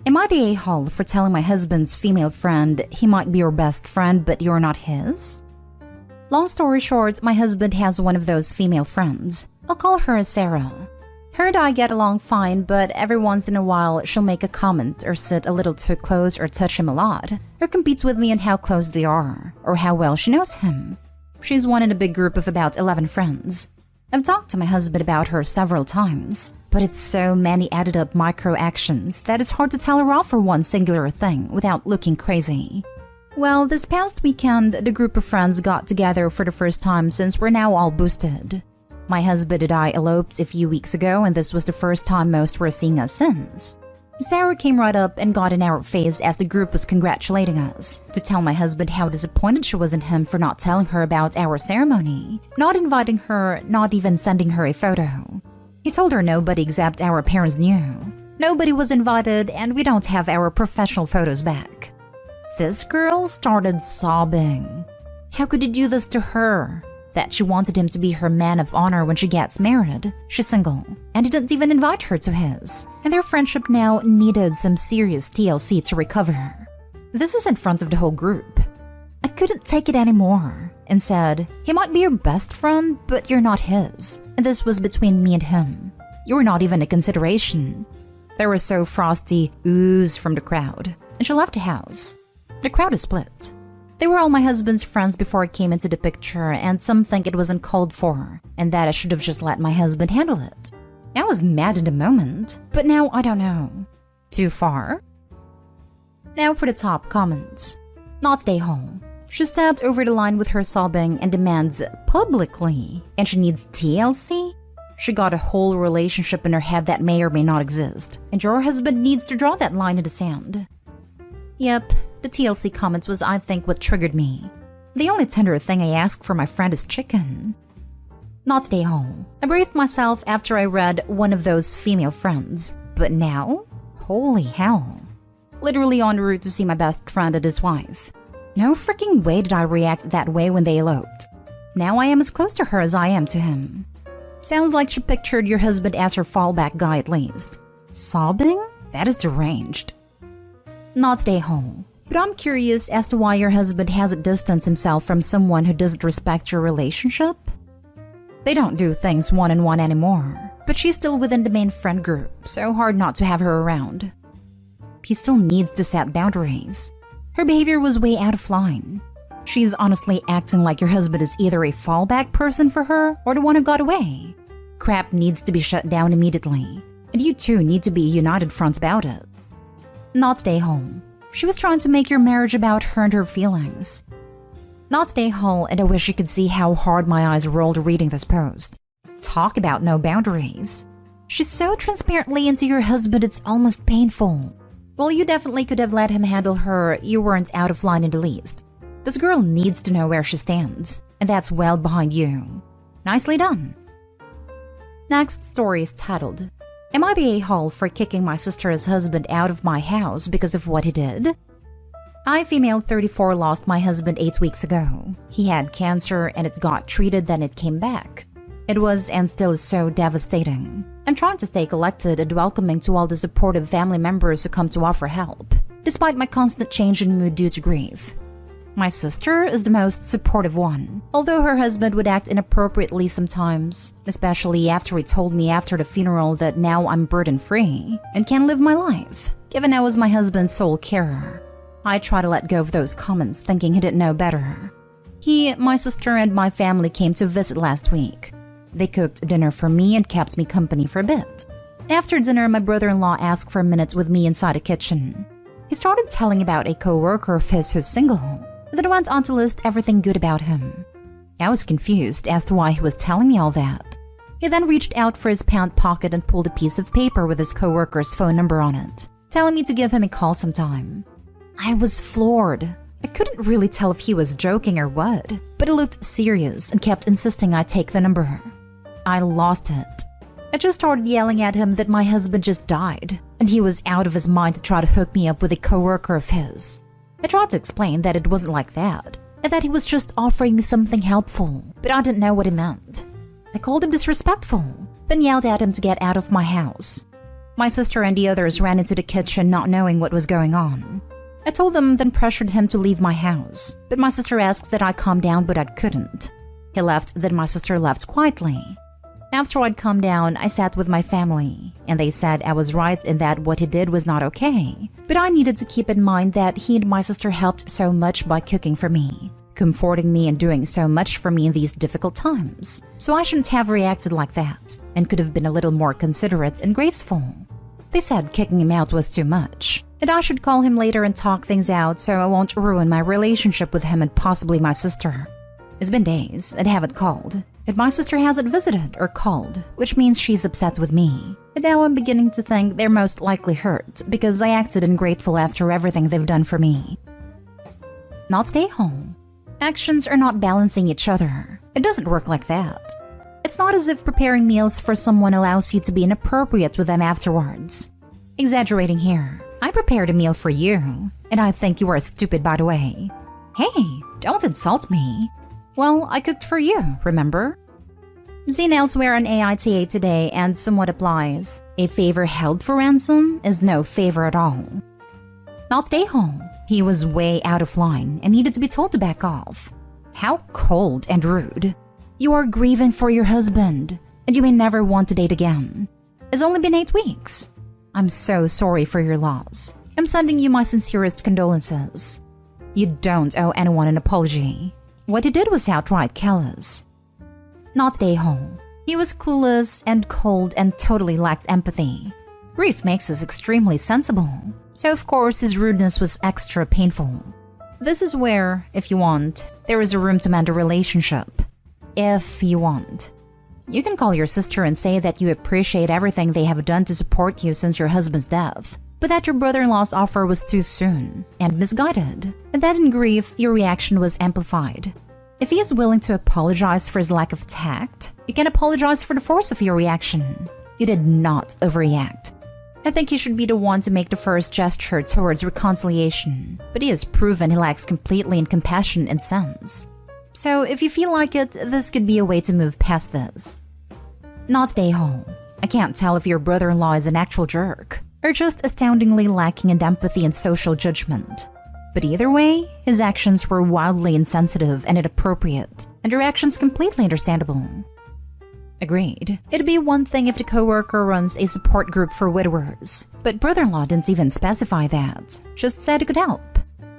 Am I the a-hole for telling my husband's female friend he might be your best friend but you're not his? Long story short, my husband has one of those female friends. I'll call her Sarah. Her and I get along fine, but every once in a while she'll make a comment or sit a little too close or touch him a lot, or competes with me on how close they are, or how well she knows him. She's one in a big group of about 11 friends. I've talked to my husband about her several times, but it's so many added up micro actions that it's hard to tell her off for one singular thing without looking crazy. Well, this past weekend, the group of friends got together for the first time since we're now all boosted. My husband and I eloped a few weeks ago, and this was the first time most were seeing us since. Sarah came right up and got in our face as the group was congratulating us, to tell my husband how disappointed she was in him for not telling her about our ceremony, not inviting her, not even sending her a photo. He told her nobody except our parents knew. Nobody was invited, and we don't have our professional photos back. This girl started sobbing. How could he do this to her? That she wanted him to be her man of honor when she gets married. She's single, and he didn't even invite her to his. And their friendship now needed some serious TLC to recover. This is in front of the whole group. I couldn't take it anymore and said, he might be your best friend, but you're not his. And this was between me and him. You were not even a consideration. There were so frosty oohs from the crowd, and she left the house. The crowd is split. They were all my husband's friends before I came into the picture, and some think it wasn't called for, and that I should have just let my husband handle it. I was mad in the moment, but now I don't know. Too far? Now for the top comments. Not stay home. She stepped over the line with her sobbing and demands publicly, and she needs TLC? She got a whole relationship in her head that may or may not exist, and your husband needs to draw that line in the sand. Yep, the TLC comments was, I think, what triggered me. The only tender thing I ask for my friend is chicken. Not stay home. I braced myself after I read one of those female friends. But now? Holy hell. Literally en route to see my best friend and his wife. No freaking way did I react that way when they eloped. Now I am as close to her as I am to him. Sounds like she pictured your husband as her fallback guy at least. Sobbing? That is deranged. Not stay home. But I'm curious as to why your husband hasn't distanced himself from someone who doesn't respect your relationship. They don't do things one-on-one anymore, but she's still within the main friend group, so hard not to have her around. He still needs to set boundaries. Her behavior was way out of line. She's honestly acting like your husband is either a fallback person for her or the one who got away. Crap needs to be shut down immediately, and you two need to be a united front about it. Not stay home. She was trying to make your marriage about her and her feelings. Not stay home, and I wish you could see how hard my eyes rolled reading this post. Talk about no boundaries. She's so transparently into your husband it's almost painful. Well, you definitely could have let him handle her, you weren't out of line in the least. This girl needs to know where she stands, and that's well behind you. Nicely done. Next story is titled, Am I the a-hole for kicking my sister's husband out of my house because of what he did? I, female 34, lost my husband 8 weeks ago. He had cancer and it got treated, then it came back. It was and still is so devastating. I'm trying to stay collected and welcoming to all the supportive family members who come to offer help, despite my constant change in mood due to grief. My sister is the most supportive one, although her husband would act inappropriately sometimes, especially after he told me after the funeral that now I'm burden-free and can live my life, given I was my husband's sole carer. I try to let go of those comments thinking he didn't know better. He, my sister, and my family came to visit last week. They cooked dinner for me and kept me company for a bit. After dinner, my brother-in-law asked for a minute with me inside the kitchen. He started telling about a co-worker of his who's single, then went on to list everything good about him. I was confused as to why he was telling me all that. He then reached out for his pant pocket and pulled a piece of paper with his co-worker's phone number on it, telling me to give him a call sometime. I was floored. I couldn't really tell if he was joking or what, but he looked serious and kept insisting I take the number. I lost it. I just started yelling at him that my husband just died, and he was out of his mind to try to hook me up with a co-worker of his. I tried to explain that it wasn't like that, and that he was just offering me something helpful, but I didn't know what he meant. I called him disrespectful, then yelled at him to get out of my house. My sister and the others ran into the kitchen not knowing what was going on. I told them, then pressured him to leave my house, but my sister asked that I calm down, but I couldn't. He left, then my sister left quietly. After I'd calmed down, I sat with my family, and they said I was right in that what he did was not okay. But I needed to keep in mind that he and my sister helped so much by cooking for me, comforting me and doing so much for me in these difficult times. So I shouldn't have reacted like that, and could have been a little more considerate and graceful. They said kicking him out was too much, and I should call him later and talk things out so I won't ruin my relationship with him and possibly my sister. It's been days and haven't called, and my sister hasn't visited or called, which means she's upset with me. And now I'm beginning to think they're most likely hurt because I acted ungrateful after everything they've done for me. Not stay home. Actions are not balancing each other. It doesn't work like that. It's not as if preparing meals for someone allows you to be inappropriate with them afterwards. Exaggerating here. I prepared a meal for you, and I think you are stupid, by the way. Hey, don't insult me. Well, I cooked for you, remember? Seen elsewhere on AITA today, and somewhat applies. A favor held for ransom is no favor at all. Not stay home. He was way out of line and needed to be told to back off. How cold and rude. You are grieving for your husband, and you may never want to date again. It's only been 8 weeks. I'm so sorry for your loss. I'm sending you my sincerest condolences. You don't owe anyone an apology. What you did was outright callous. Not stay home. He was clueless and cold and totally lacked empathy. Grief makes us extremely sensible, so of course his rudeness was extra painful. This is where, if you want, there is a room to mend a relationship. If you want. You can call your sister and say that you appreciate everything they have done to support you since your husband's death, but that your brother-in-law's offer was too soon and misguided, and that in grief, your reaction was amplified. If he is willing to apologize for his lack of tact, you can apologize for the force of your reaction. You did not overreact. I think he should be the one to make the first gesture towards reconciliation, but he has proven he lacks completely in compassion and sense. So if you feel like it, this could be a way to move past this. Not stay home. I can't tell if your brother-in-law is an actual jerk or just astoundingly lacking in empathy and social judgment. But either way, his actions were wildly insensitive and inappropriate, and your actions completely understandable. Agreed. It'd be one thing if the coworker runs a support group for widowers, but brother-in-law didn't even specify that, just said he could help.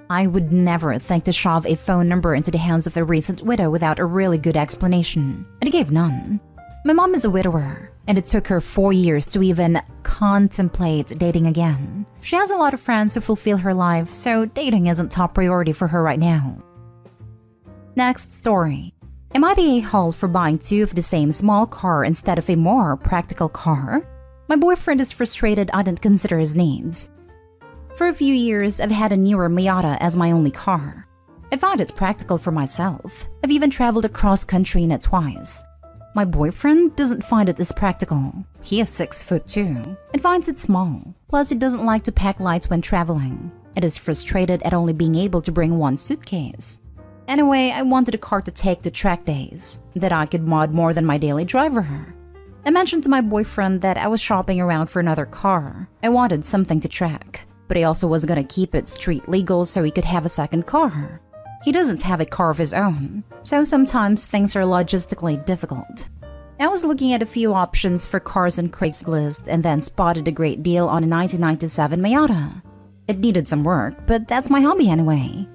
I would never think to shove a phone number into the hands of a recent widow without a really good explanation, and he gave none. My mom is a widower, and it took her 4 years to even contemplate dating again. She has a lot of friends who fulfill her life, so dating isn't top priority for her right now. Next story. Am I the a-hole for buying 2 of the same small car instead of a more practical car? My boyfriend is frustrated I didn't consider his needs. For a few years, I've had a newer AITA as my only car. I found it practical for myself. I've even traveled across country in it twice. My boyfriend doesn't find it as practical. He is 6'2" and finds it small. Plus, he doesn't like to pack light when traveling and is frustrated at only being able to bring 1 suitcase. Anyway, I wanted a car to take to track days, that I could mod more than my daily driver. I mentioned to my boyfriend that I was shopping around for another car. I wanted something to track, but he also was gonna keep it street legal so he could have a second car. He doesn't have a car of his own, so sometimes things are logistically difficult. I was looking at a few options for cars on Craigslist and then spotted a great deal on a 1997 AITA. It needed some work, but that's my hobby anyway.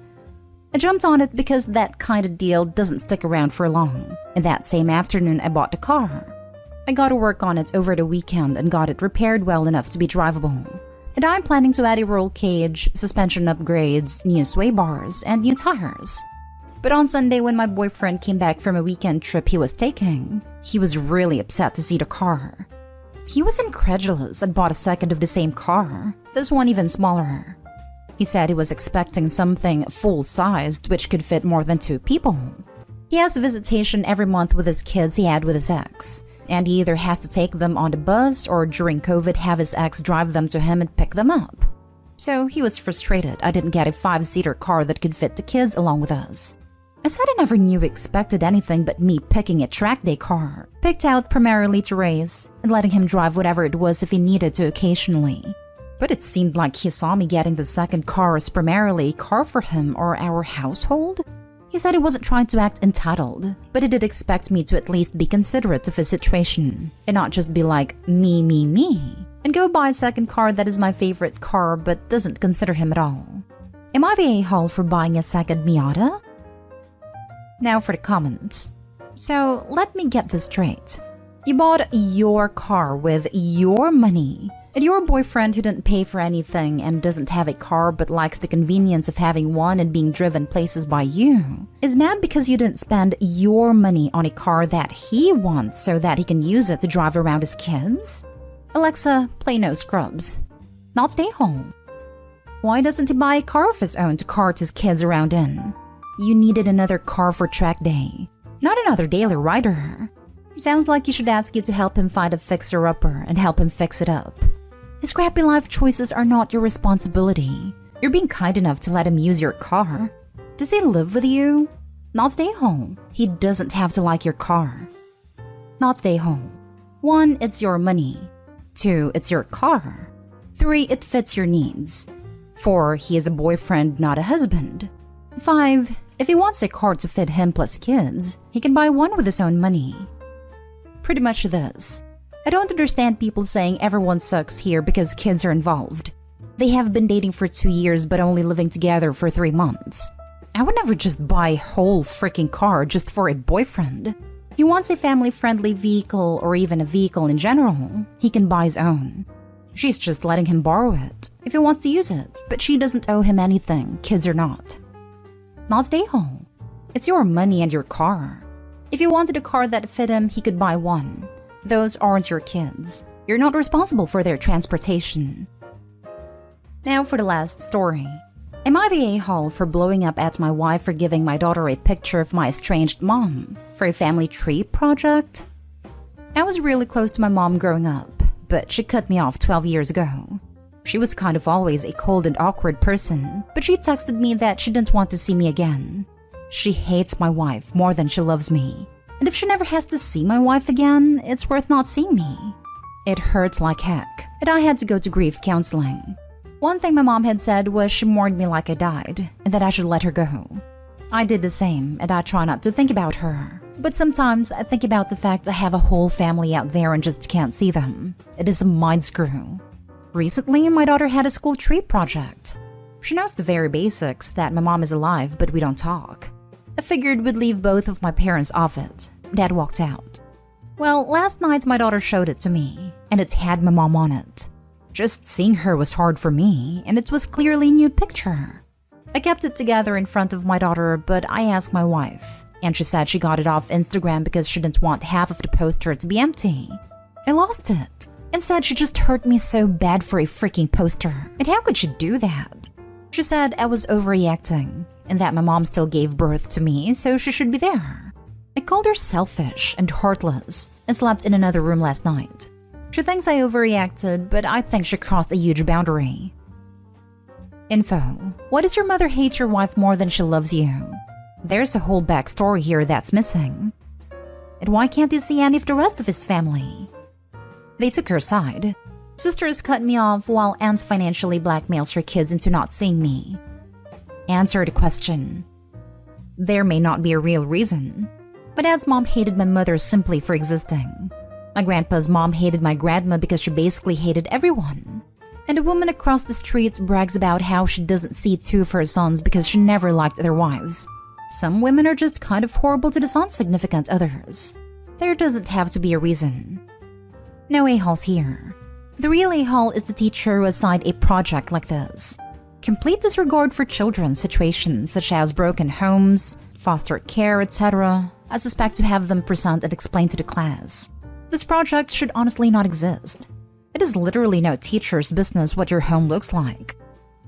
I jumped on it because that kind of deal doesn't stick around for long, and that same afternoon I bought the car. I got to work on it over the weekend and got it repaired well enough to be drivable. And I'm planning to add a roll cage, suspension upgrades, new sway bars, and new tires. But on Sunday when my boyfriend came back from a weekend trip he was taking, he was really upset to see the car. He was incredulous and bought a second of the same car, this one even smaller. He said he was expecting something full-sized which could fit more than 2 people. He has visitation every month with his kids he had with his ex, and he either has to take them on the bus or during COVID have his ex drive them to him and pick them up. So he was frustrated I didn't get a 5-seater car that could fit the kids along with us. I said I never knew expected anything but me picking a track day car, picked out primarily to race, and letting him drive whatever it was if he needed to occasionally. But it seemed like he saw me getting the second car as primarily a car for him or our household. He said he wasn't trying to act entitled, but he did expect me to at least be considerate of his situation, and not just be like, me, and go buy a second car that is my favorite car but doesn't consider him at all. Am I the a-hole for buying a second Miata? Now for the comments. So, let me get this straight. You bought your car with your money, and your boyfriend who didn't pay for anything and doesn't have a car but likes the convenience of having one and being driven places by you is mad because you didn't spend your money on a car that he wants so that he can use it to drive around his kids? Alexa, play No Scrubs. Not stay home. Why doesn't he buy a car of his own to cart his kids around in? You needed another car for track day, not another daily rider. Sounds like you should ask you to help him find a fixer-upper and help him fix it up. His crappy life choices are not your responsibility. You're being kind enough to let him use your car. Does he live with you? Not stay home. He doesn't have to like your car. Not stay home. 1, it's your money. 2, it's your car. 3, it fits your needs. 4, he is a boyfriend, not a husband. 5, if he wants a car to fit him plus kids, he can buy one with his own money. Pretty much this. I don't understand people saying everyone sucks here because kids are involved. They have been dating for 2 years but only living together for 3 months. I would never just buy a whole freaking car just for a boyfriend. He wants a family-friendly vehicle or even a vehicle in general. He can buy his own. She's just letting him borrow it if he wants to use it, but she doesn't owe him anything, kids or not. Not stay home. It's your money and your car. If he wanted a car that fit him, he could buy one. Those aren't your kids. You're not responsible for their transportation. Now for the last story. Am I the a-hole for blowing up at my wife for giving my daughter a picture of my estranged mom for a family tree project? I was really close to my mom growing up, but she cut me off 12 years ago. She was kind of always a cold and awkward person, but she texted me that she didn't want to see me again. She hates my wife more than she loves me. And if she never has to see my wife again, it's worth not seeing me. It hurts like heck, and I had to go to grief counseling. One thing my mom had said was she mourned me like I died, and that I should let her go. I did the same, and I try not to think about her. But sometimes I think about the fact I have a whole family out there and just can't see them. It is a mind screw. Recently, my daughter had a school tree project. She knows the very basics, that my mom is alive, but we don't talk. I figured we'd leave both of my parents off it. Dad walked out. Well, last night my daughter showed it to me, and it had my mom on it. Just seeing her was hard for me, and it was clearly a new picture. I kept it together in front of my daughter, but I asked my wife, and she said she got it off Instagram because she didn't want half of the poster to be empty. I lost it, and said she just hurt me so bad for a freaking poster, and how could she do that? She said I was overreacting, and that my mom still gave birth to me, so she should be there. I called her selfish and heartless, and slept in another room last night. She thinks I overreacted, but I think she crossed a huge boundary. Info. Why does your mother hate your wife more than she loves you? There's a whole backstory here that's missing. And why can't he see any of the rest of his family? They took her side. Sisters cut me off while aunt financially blackmails her kids into not seeing me. Answer the question. There may not be a real reason, but Dad's mom hated my mother simply for existing. My grandpa's mom hated my grandma because she basically hated everyone. And a woman across the street brags about how she doesn't see 2 of her sons because she never liked their wives. Some women are just kind of horrible to the son's significant others. There doesn't have to be a reason. No a-holes here. The real a-hole is the teacher who assigned a project like this. Complete disregard for children's situations such as broken homes, foster care, etc. I suspect to have them present and explain to the class. This project should honestly not exist. It is literally no teacher's business what your home looks like.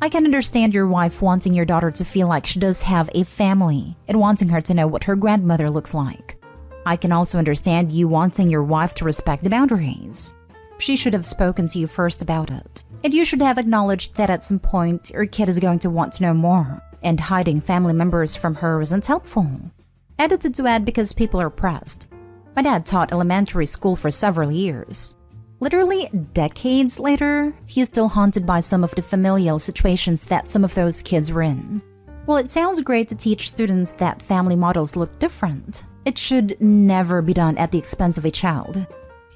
I can understand your wife wanting your daughter to feel like she does have a family and wanting her to know what her grandmother looks like. I can also understand you wanting your wife to respect the boundaries. She should have spoken to you first about it, and you should have acknowledged that at some point your kid is going to want to know more. and hiding family members from her isn't helpful. Edited to add because people are pressed. My dad taught elementary school for several years. Literally decades later, he is still haunted by some of the familial situations that some of those kids were in. While it sounds great to teach students that family models look different, it should never be done at the expense of a child.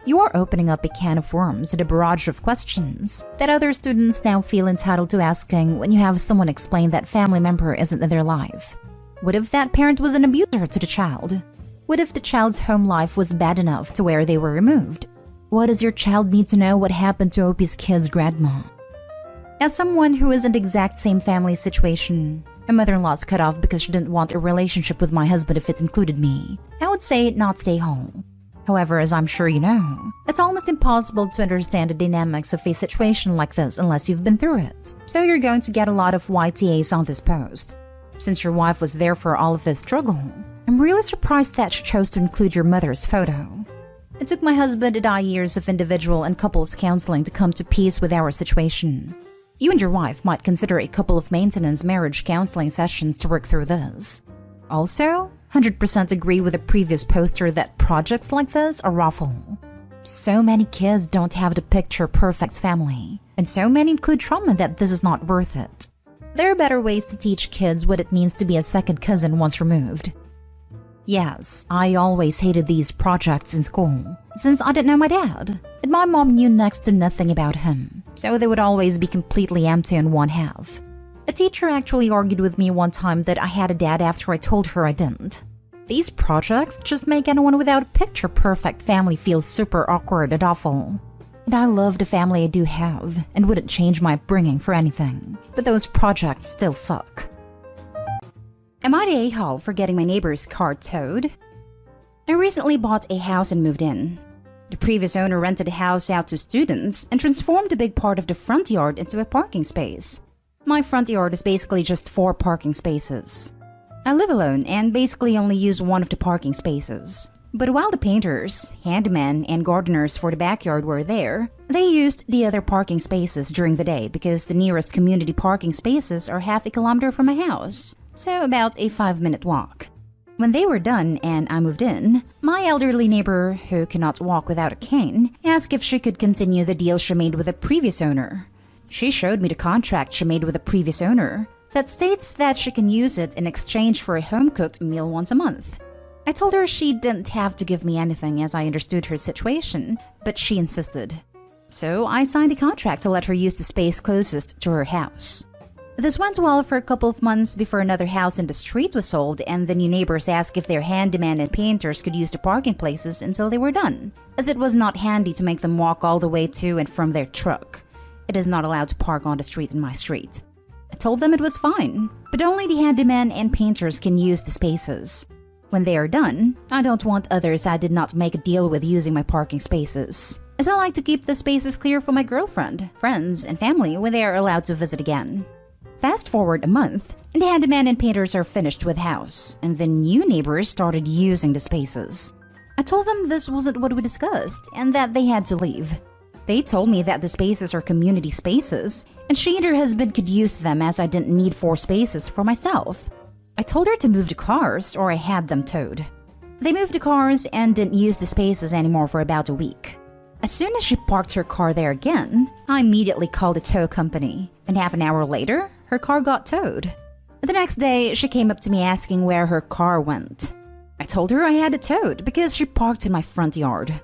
You are opening up a can of worms and a barrage of questions that other students now feel entitled to asking when you have someone explain that family member isn't in their life. What if that parent was an abuser to the child? What if the child's home life was bad enough to where they were removed? What does your child need to know what happened to Opie's kid's grandma? As someone who is in the exact same family situation, my mother-in-law's cut off because she didn't want a relationship with my husband if it included me, I would say not stay home. However, as I'm sure you know, it's almost impossible to understand the dynamics of a situation like this unless you've been through it. So you're going to get a lot of YTAs on this post. Since your wife was there for all of this struggle, I'm really surprised that she chose to include your mother's photo. It took my husband and I years of individual and couples counseling to come to peace with our situation. You and your wife might consider a couple of maintenance marriage counseling sessions to work through this. Also, 100% agree with the previous poster that projects like this are awful. So many kids don't have the picture-perfect family, and so many include trauma that this is not worth it. There are better ways to teach kids what it means to be a second cousin once removed. Yes, I always hated these projects in school, since I didn't know my dad, and my mom knew next to nothing about him, so they would always be completely empty on one half. A teacher actually argued with me one time that I had a dad after I told her I didn't. These projects just make anyone without a picture-perfect family feel super awkward and awful. And I love the family I do have, and wouldn't change my upbringing for anything, but those projects still suck. Am I the a-hole for getting my neighbor's car towed? I recently bought a house and moved in. The previous owner rented the house out to students and transformed a big part of the front yard into a parking space. My front yard is basically just 4 parking spaces. I live alone and basically only use one of the parking spaces. But while the painters, handymen, and gardeners for the backyard were there, they used the other parking spaces during the day because the nearest community parking spaces are half a kilometer from my house, so about a 5-minute walk. When they were done and I moved in, my elderly neighbor, who cannot walk without a cane, asked if she could continue the deal she made with the previous owner. She showed me the contract she made with the previous owner that states that she can use it in exchange for a home-cooked meal once a month. I told her she didn't have to give me anything as I understood her situation, but she insisted. So I signed a contract to let her use the space closest to her house. This went well for a couple of months before another house in the street was sold and the new neighbors asked if their handyman and painters could use the parking places until they were done, as it was not handy to make them walk all the way to and from their truck. It is not allowed to park on the street in my street. I told them it was fine, but only the handyman and painters can use the spaces. When they are done, I don't want others I did not make a deal with using my parking spaces, as I like to keep the spaces clear for my girlfriend, friends, and family when they are allowed to visit again. Fast forward a month, and the handyman and painters are finished with the house, and the new neighbors started using the spaces. I told them this wasn't what we discussed, and that they had to leave. They told me that the spaces are community spaces, and she and her husband could use them as I didn't need 4 spaces for myself. I told her to move the cars or I had them towed. They moved the cars and didn't use the spaces anymore for about a week. As soon as she parked her car there again, I immediately called the tow company, and half an hour later, her car got towed. The next day, she came up to me asking where her car went. I told her I had it towed because she parked in my front yard.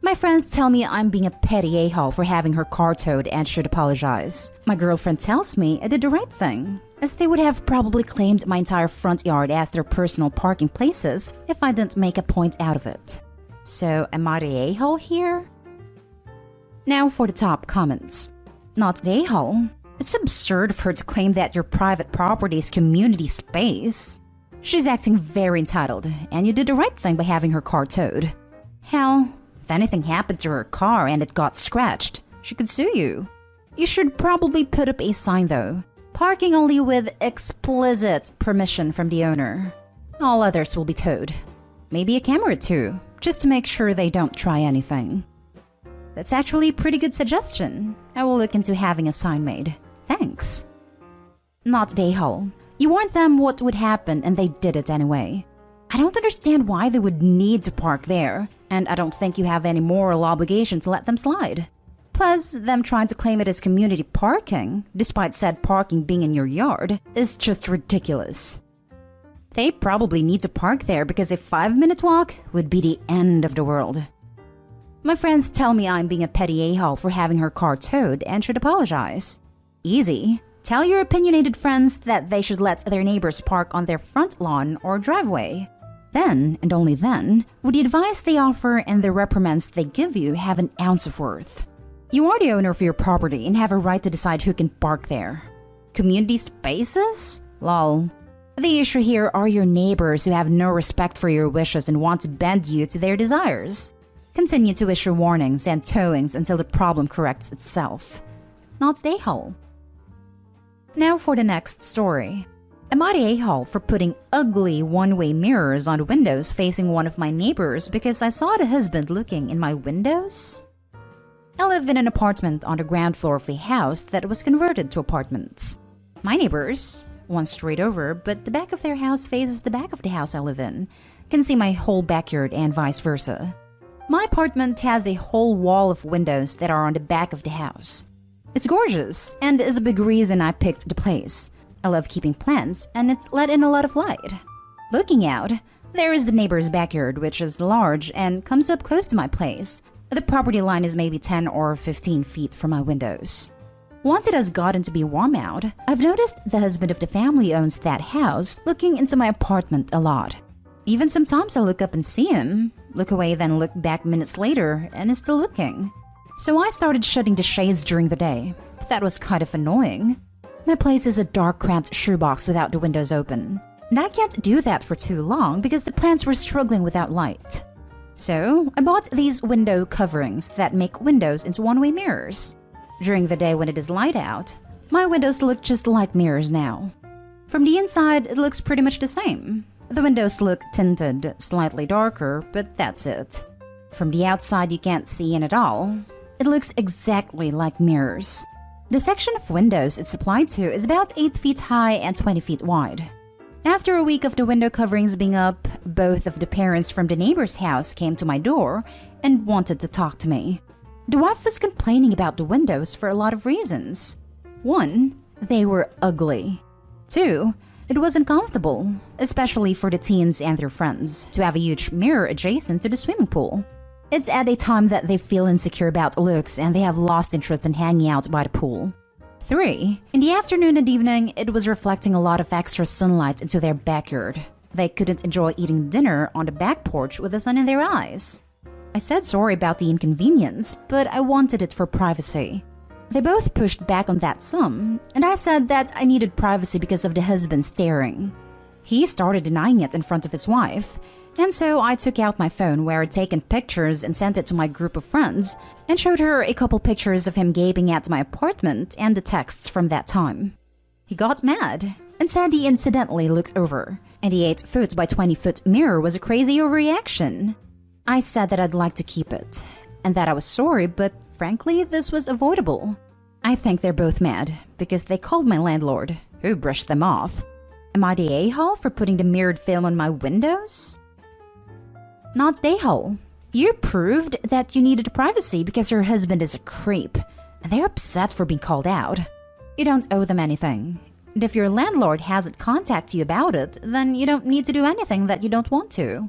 My friends tell me I'm being a petty a-hole for having her car towed and should apologize. My girlfriend tells me I did the right thing, as they would have probably claimed my entire front yard as their personal parking places if I didn't make a point out of it. So am I the a-hole here? Now for the top comments. Not the a-hole. It's absurd of her to claim that your private property is community space. She's acting very entitled, and you did the right thing by having her car towed. Hell, if anything happened to her car and it got scratched, she could sue you. You should probably put up a sign though. Parking only with explicit permission from the owner. All others will be towed. Maybe a camera too, just to make sure they don't try anything. That's actually a pretty good suggestion. I will look into having a sign made. Thanks. Not the a-hole. You warned them what would happen and they did it anyway. I don't understand why they would need to park there, and I don't think you have any moral obligation to let them slide. Plus, them trying to claim it as community parking, despite said parking being in your yard, is just ridiculous. They probably need to park there because a 5-minute walk would be the end of the world. My friends tell me I'm being a petty a-hole for having her car towed and should apologize. Easy. Tell your opinionated friends that they should let their neighbors park on their front lawn or driveway. Then, and only then, would the advice they offer and the reprimands they give you have an ounce of worth. You are the owner of your property and have a right to decide who can park there. Community spaces? Lol. The issue here are your neighbors who have no respect for your wishes and want to bend you to their desires. Continue to issue warnings and towings until the problem corrects itself. Not the a-hole. Now for the next story. Am I the a-hole for putting ugly one-way mirrors on windows facing one of my neighbors because I saw the husband looking in my windows? I live in an apartment on the ground floor of a house that was converted to apartments. My neighbors, one straight over, but the back of their house faces the back of the house I live in, can see my whole backyard and vice versa. My apartment has a whole wall of windows that are on the back of the house. It's gorgeous and is a big reason I picked the place. I love keeping plants and it's let in a lot of light. Looking out, there is the neighbor's backyard, which is large and comes up close to my place. The property line is maybe 10 or 15 feet from my windows. Once it has gotten to be warm out, I've noticed the husband of the family owns that house looking into my apartment a lot. Even sometimes I look up and see him, look away then look back minutes later and is still looking. So I started shutting the shades during the day, but that was kind of annoying. My place is a dark cramped shoebox without the windows open, and I can't do that for too long because the plants were struggling without light. So I bought these window coverings that make windows into one-way mirrors. During the day when it is light out, my windows look just like mirrors now. From the inside, it looks pretty much the same. The windows look tinted, slightly darker, but that's it. From the outside, you can't see in at all. It looks exactly like mirrors. The section of windows it's applied to is about 8 feet high and 20 feet wide. After a week of the window coverings being up, both of the parents from the neighbor's house came to my door and wanted to talk to me. The wife was complaining about the windows for a lot of reasons. 1, they were ugly. 2, it was uncomfortable, especially for the teens and their friends, to have a huge mirror adjacent to the swimming pool. It's at a time that they feel insecure about looks and they have lost interest in hanging out by the pool. 3, in the afternoon and evening, it was reflecting a lot of extra sunlight into their backyard. They couldn't enjoy eating dinner on the back porch with the sun in their eyes. I said sorry about the inconvenience, but I wanted it for privacy. They both pushed back on that some, and I said that I needed privacy because of the husband staring. He started denying it in front of his wife, and so I took out my phone where I'd taken pictures and sent it to my group of friends and showed her a couple pictures of him gaping at my apartment and the texts from that time. He got mad and said he incidentally looked over, and the 8 foot by 20 foot mirror was a crazy overreaction. I said that I'd like to keep it, and that I was sorry, but frankly, this was avoidable. I think they're both mad because they called my landlord, who brushed them off. Am I the a-hole for putting the mirrored film on my windows? Not the a-hole. You proved that you needed privacy because your husband is a creep, and they're upset for being called out. You don't owe them anything. And if your landlord hasn't contacted you about it, then you don't need to do anything that you don't want to.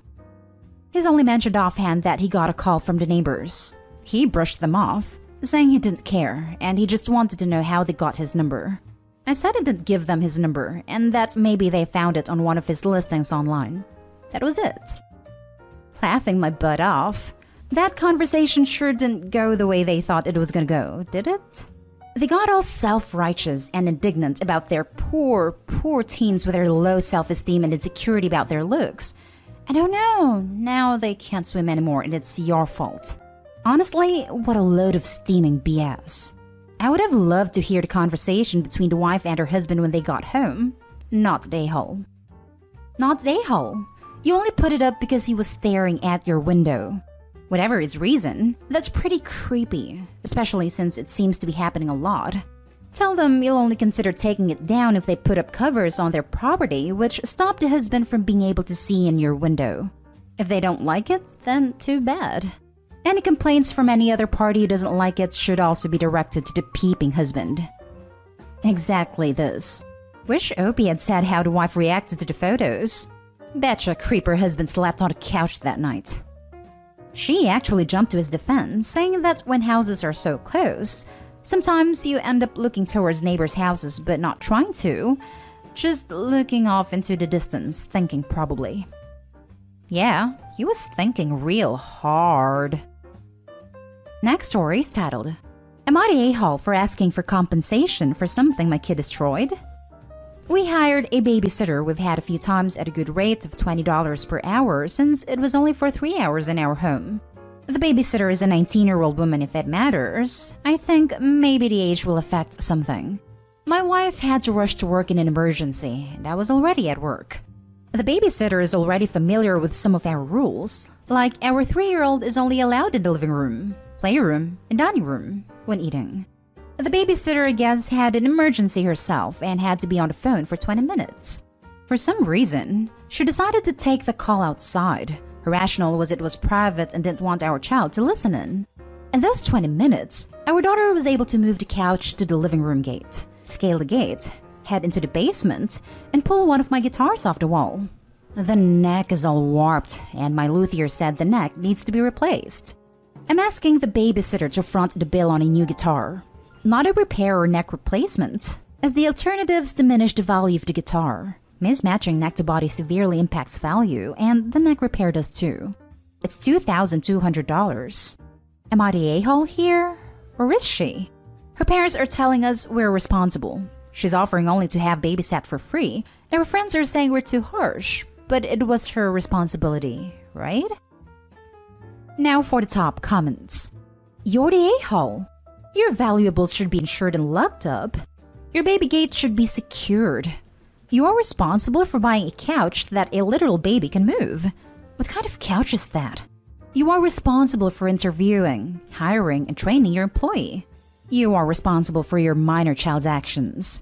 He's only mentioned offhand that he got a call from the neighbors. He brushed them off, saying he didn't care, and he just wanted to know how they got his number. I said I didn't give them his number, and that maybe they found it on one of his listings online. That was it. Laughing my butt off. That conversation sure didn't go the way they thought it was gonna go, did it? They got all self-righteous and indignant about their poor teens with their low self-esteem and insecurity about their looks. And oh no, now they can't swim anymore and it's your fault. Honestly, what a load of steaming BS. I would have loved to hear the conversation between the wife and her husband when they got home. Not the a-hole. Not the a-hole. You only put it up because he was staring at your window. Whatever his reason, that's pretty creepy, especially since it seems to be happening a lot. Tell them you'll only consider taking it down if they put up covers on their property, which stop the husband from being able to see in your window. If they don't like it, then too bad. Any complaints from any other party who doesn't like it should also be directed to the peeping husband. Exactly this. Wish Opie had said how the wife reacted to the photos. Betcha creeper husband slept on the couch that night. She actually jumped to his defense, saying that when houses are so close, sometimes you end up looking towards neighbors' houses but not trying to, just looking off into the distance, thinking probably. Yeah, he was thinking real hard. Next story is titled, Am I the a-hole for asking for compensation for something my kid destroyed? We hired a babysitter we've had a few times at a good rate of $20 per hour since it was only for 3 hours in our home. The babysitter is a 19-year-old woman if it matters. I think maybe the age will affect something. My wife had to rush to work in an emergency, and I was already at work. The babysitter is already familiar with some of our rules, like our 3-year-old is only allowed in the living room, playroom, and dining room when eating. The babysitter, I guess, had an emergency herself and had to be on the phone for 20 minutes. For some reason, she decided to take the call outside. Her rationale was it was private and didn't want our child to listen in. In those 20 minutes, our daughter was able to move the couch to the living room gate, scale the gate, head into the basement, and pull one of my guitars off the wall. The neck is all warped, and my luthier said the neck needs to be replaced. I'm asking the babysitter to front the bill on a new guitar, not a repair or neck replacement, as the alternatives diminish the value of the guitar. Mismatching neck to body severely impacts value, and the neck repair does too. It's $2,200. Am I the a-hole here? Or is she? Her parents are telling us we're responsible. She's offering only to have babysat for free. Our friends are saying we're too harsh, but it was her responsibility, right? Now for the top comments. You're the a-hole. Your valuables should be insured and locked up. Your baby gate should be secured. You are responsible for buying a couch that a literal baby can move. What kind of couch is that? You are responsible for interviewing, hiring, and training your employee. You are responsible for your minor child's actions.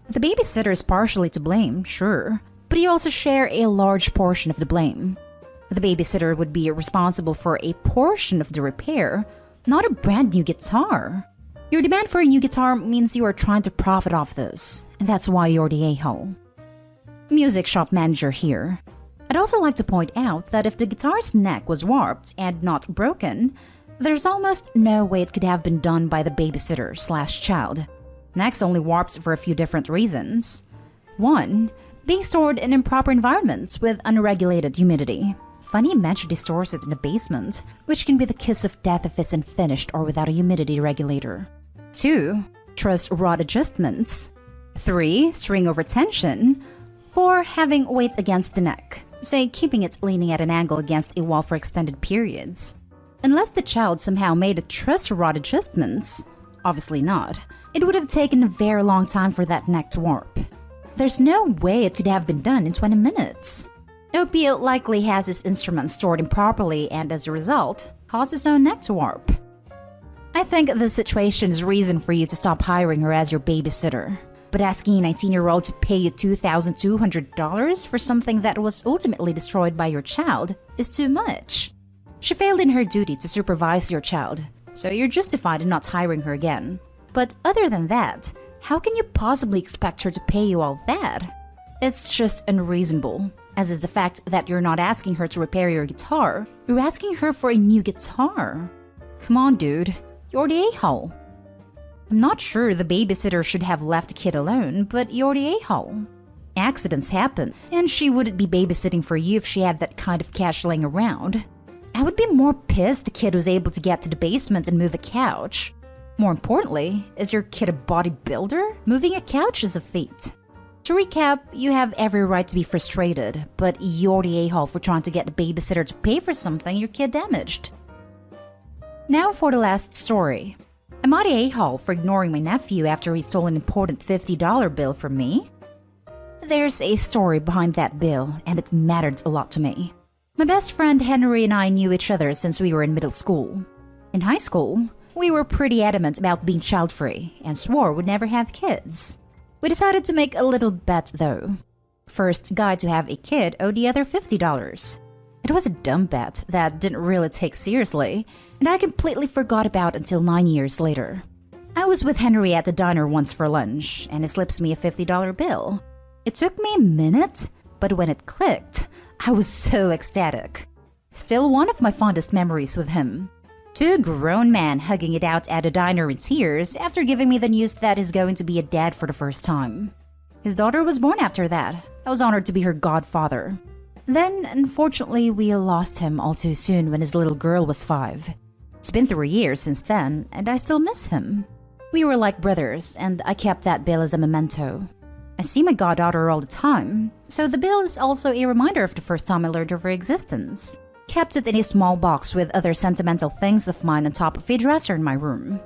The babysitter is partially to blame, sure, but you also share a large portion of the blame. The babysitter would be responsible for a portion of the repair, not a brand new guitar. Your demand for a new guitar means you are trying to profit off this, and that's why you're the a-hole. Music shop manager here. I'd also like to point out that if the guitar's neck was warped and not broken, there's almost no way it could have been done by the babysitter/child. Necks only warped for a few different reasons. 1. Being stored in improper environments with unregulated humidity. Funny Mensch stores it in the basement, which can be the kiss of death if it's unfinished or without a humidity regulator. 2. Truss rod adjustments. 3. String over tension. 4. Having weight against the neck, say keeping it leaning at an angle against a wall for extended periods. Unless the child somehow made a truss rod adjustments, obviously not, it would have taken a very long time for that neck to warp. There's no way it could have been done in 20 minutes. Opie likely has his instruments stored improperly and as a result, caused his own neck to warp. I think this situation is reason for you to stop hiring her as your babysitter. But asking a 19-year-old to pay you $2,200 for something that was ultimately destroyed by your child is too much. She failed in her duty to supervise your child, so you're justified in not hiring her again. But other than that, how can you possibly expect her to pay you all that? It's just unreasonable, as is the fact that you're not asking her to repair your guitar, you're asking her for a new guitar. Come on, dude, you're the a-hole. I'm not sure the babysitter should have left the kid alone, but you're the a-hole. Accidents happen, and she wouldn't be babysitting for you if she had that kind of cash laying around. I would be more pissed the kid was able to get to the basement and move a couch. More importantly, is your kid a bodybuilder? Moving a couch is a feat. To recap, you have every right to be frustrated, but you're the a-hole for trying to get the babysitter to pay for something your kid damaged. Now for the last story. Am I the a-hole for ignoring my nephew after he stole an important $50 bill from me? There's a story behind that bill, and it mattered a lot to me. My best friend Henry and I knew each other since we were in middle school. In high school, We were pretty adamant about being child-free and swore we'd never have kids. We decided to make a little bet though. First guy to have a kid owed the other $50. It was a dumb bet that didn't really take seriously, and I completely forgot about until 9 years later. I was with Henry at the diner once for lunch, and he slips me a $50 bill. It took me a minute, but when it clicked, I was so ecstatic. Still one of my fondest memories with him. Two grown men hugging it out at a diner in tears after giving me the news that he's going to be a dad for the first time. His daughter was born after that. I was honored to be her godfather. Then, unfortunately, we lost him all too soon when his little girl was 5. It's been 3 years since then, and I still miss him. We were like brothers, and I kept that bill as a memento. I see my goddaughter all the time, so the bill is also a reminder of the first time I learned of her existence. Kept it in a small box with other sentimental things of mine on top of a dresser in my room.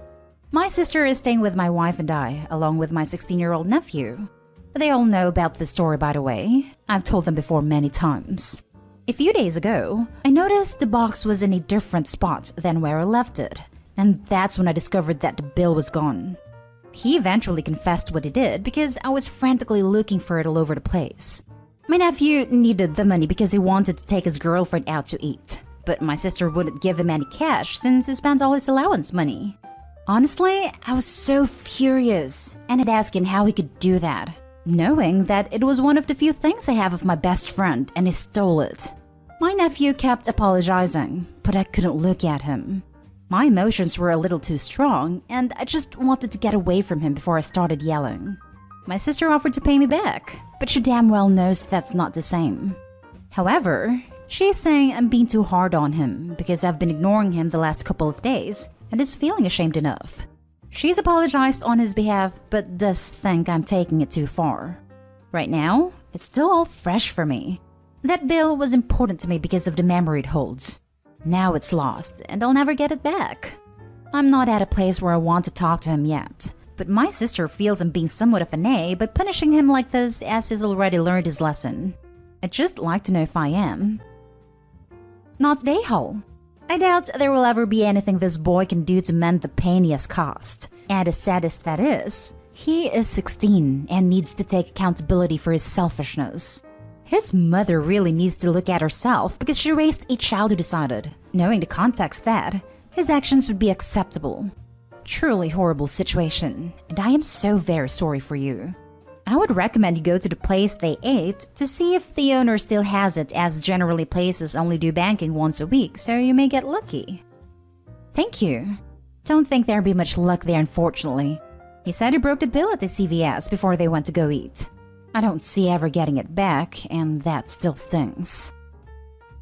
My sister is staying with my wife and I, along with my 16-year-old nephew. They all know about this story, by the way. I've told them before many times. A few days ago, I noticed the box was in a different spot than where I left it, and that's when I discovered that the bill was gone. He eventually confessed what he did because I was frantically looking for it all over the place. My nephew needed the money because he wanted to take his girlfriend out to eat, but my sister wouldn't give him any cash since he spent all his allowance money. Honestly, I was so furious, and I'd ask him how he could do that, knowing that it was one of the few things I have of my best friend and he stole it. My nephew kept apologizing, but I couldn't look at him. My emotions were a little too strong, and I just wanted to get away from him before I started yelling. My sister offered to pay me back, but she damn well knows that's not the same. However, she's saying I'm being too hard on him because I've been ignoring him the last couple of days and is feeling ashamed enough. She's apologized on his behalf, but does think I'm taking it too far. Right now, it's still all fresh for me. That bill was important to me because of the memory it holds. Now it's lost, and I'll never get it back. I'm not at a place where I want to talk to him yet, but my sister feels I'm being somewhat of an A by punishing him like this as he's already learned his lesson. I'd just like to know if I am. Not a-hole. I doubt there will ever be anything this boy can do to mend the pain he has caused. And as sad as that is, he is 16 and needs to take accountability for his selfishness. His mother really needs to look at herself because she raised a child who decided, knowing the context, that his actions would be acceptable. Truly horrible situation, and I am so very sorry for you. I would recommend you go to the place they ate to see if the owner still has it, as generally places only do banking once a week, so you may get lucky. Thank you. Don't think there'd be much luck there, unfortunately. He said he broke the bill at the CVS before they went to go eat. I don't see ever getting it back, and that still stings.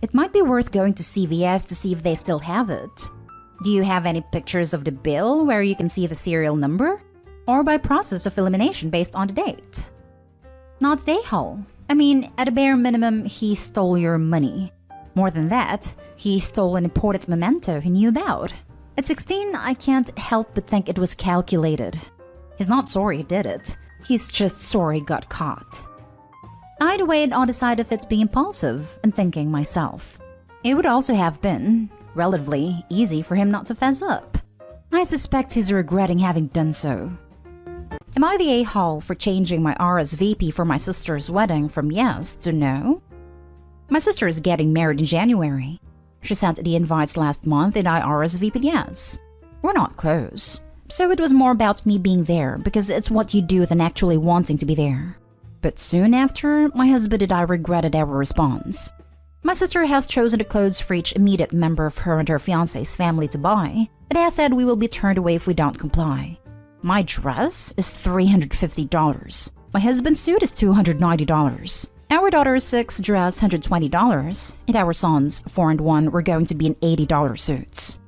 It might be worth going to CVS to see if they still have it. Do you have any pictures of the bill where you can see the serial number? Or by process of elimination based on the date? Not a-hole. I mean, at a bare minimum, he stole your money. More than that, he stole an important memento he knew about. At 16, I can't help but think it was calculated. He's not sorry he did it. He's just sorry he got caught. I'd weighed on the side of it being impulsive and thinking myself. It would also have been relatively easy for him not to fess up. I suspect he's regretting having done so. Am I the a-hole for changing my RSVP for my sister's wedding from yes to no? My sister is getting married in January. She sent the invites last month and I RSVP'd yes. We're not close, so it was more about me being there because it's what you do than actually wanting to be there. But soon after, my husband and I regretted our response. My sister has chosen the clothes for each immediate member of her and her fiancé's family to buy, but has said we will be turned away if we don't comply. My dress is $350. My husband's suit is $290. Our daughter's 6 dress $120, and our son's 4 and 1 were going to be in $80 suits.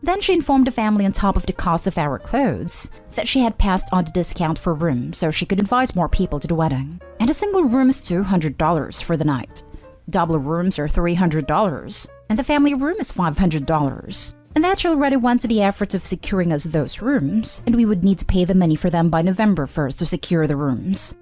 Then she informed the family on top of the cost of our clothes that she had passed on the discount for room so she could invite more people to the wedding. And a single room is $200 for the night. Double rooms are $300, and the family room is $500. And that she already went to the effort of securing us those rooms, and we would need to pay the money for them by November 1st to secure the rooms.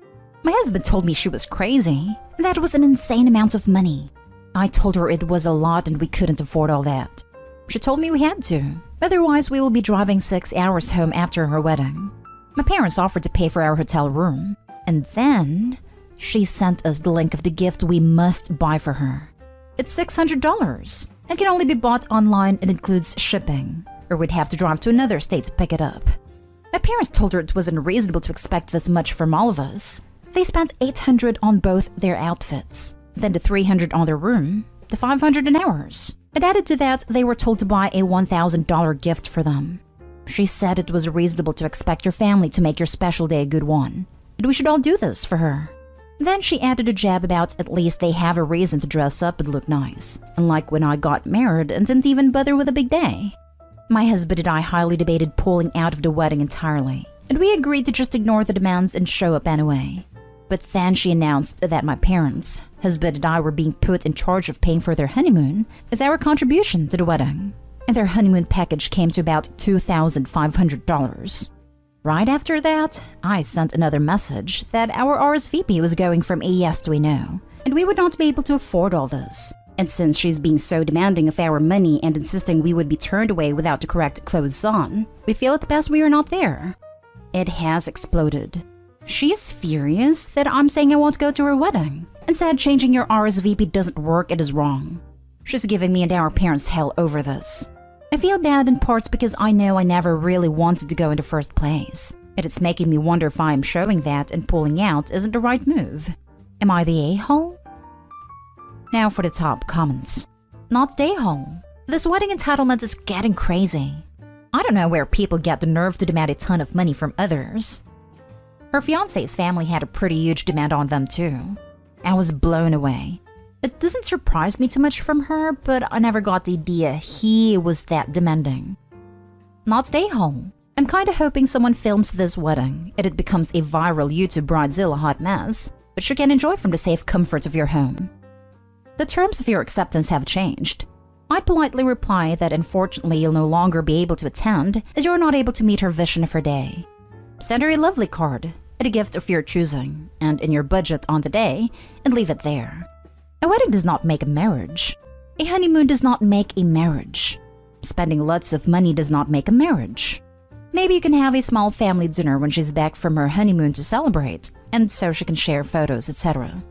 My husband told me she was crazy. That was an insane amount of money. I told her it was a lot and we couldn't afford all that. She told me we had to, otherwise we will be driving 6 hours home after her wedding. My parents offered to pay for our hotel room, and then she sent us the link of the gift we must buy for her. It's $600 and can only be bought online and includes shipping, or we'd have to drive to another state to pick it up. My parents told her it was unreasonable to expect this much from all of us. They spent $800 on both their outfits, then the $300 on their room, the $500 in ours. And added to that, they were told to buy a $1,000 gift for them. She said it was reasonable to expect your family to make your special day a good one, and we should all do this for her. Then she added a jab about at least they have a reason to dress up and look nice, unlike when I got married and didn't even bother with a big day. My husband and I highly debated pulling out of the wedding entirely, and we agreed to just ignore the demands and show up anyway. But then she announced that my parents, husband and I were being put in charge of paying for their honeymoon as our contribution to the wedding, and their honeymoon package came to about $2,500. Right after that, I sent another message that our RSVP was going from a yes to a no, and we would not be able to afford all this. And since she's being so demanding of our money and insisting we would be turned away without the correct clothes on, we feel it best we are not there. It has exploded. She's furious that I'm saying I won't go to her wedding, and said changing your RSVP doesn't work, it is wrong. She's giving me and our parents hell over this. I feel bad in parts because I know I never really wanted to go in the first place, and it's making me wonder if I'm showing that and pulling out isn't the right move. Am I the a-hole? Now for the top comments. Not the a-hole. This wedding entitlement is getting crazy. I don't know where people get the nerve to demand a ton of money from others. Her fiancé's family had a pretty huge demand on them too. I was blown away. It doesn't surprise me too much from her, but I never got the idea he was that demanding. Not stay home. I'm kinda hoping someone films this wedding and it becomes a viral YouTube bridezilla hot mess, but you can enjoy from the safe comfort of your home. The terms of your acceptance have changed. I'd politely reply that unfortunately you'll no longer be able to attend as you're not able to meet her vision of her day. Send her a lovely card, and a gift of your choosing, and in your budget on the day, and leave it there. A wedding does not make a marriage. A honeymoon does not make a marriage. Spending lots of money does not make a marriage. Maybe you can have a small family dinner when she's back from her honeymoon to celebrate, and so she can share photos, etc.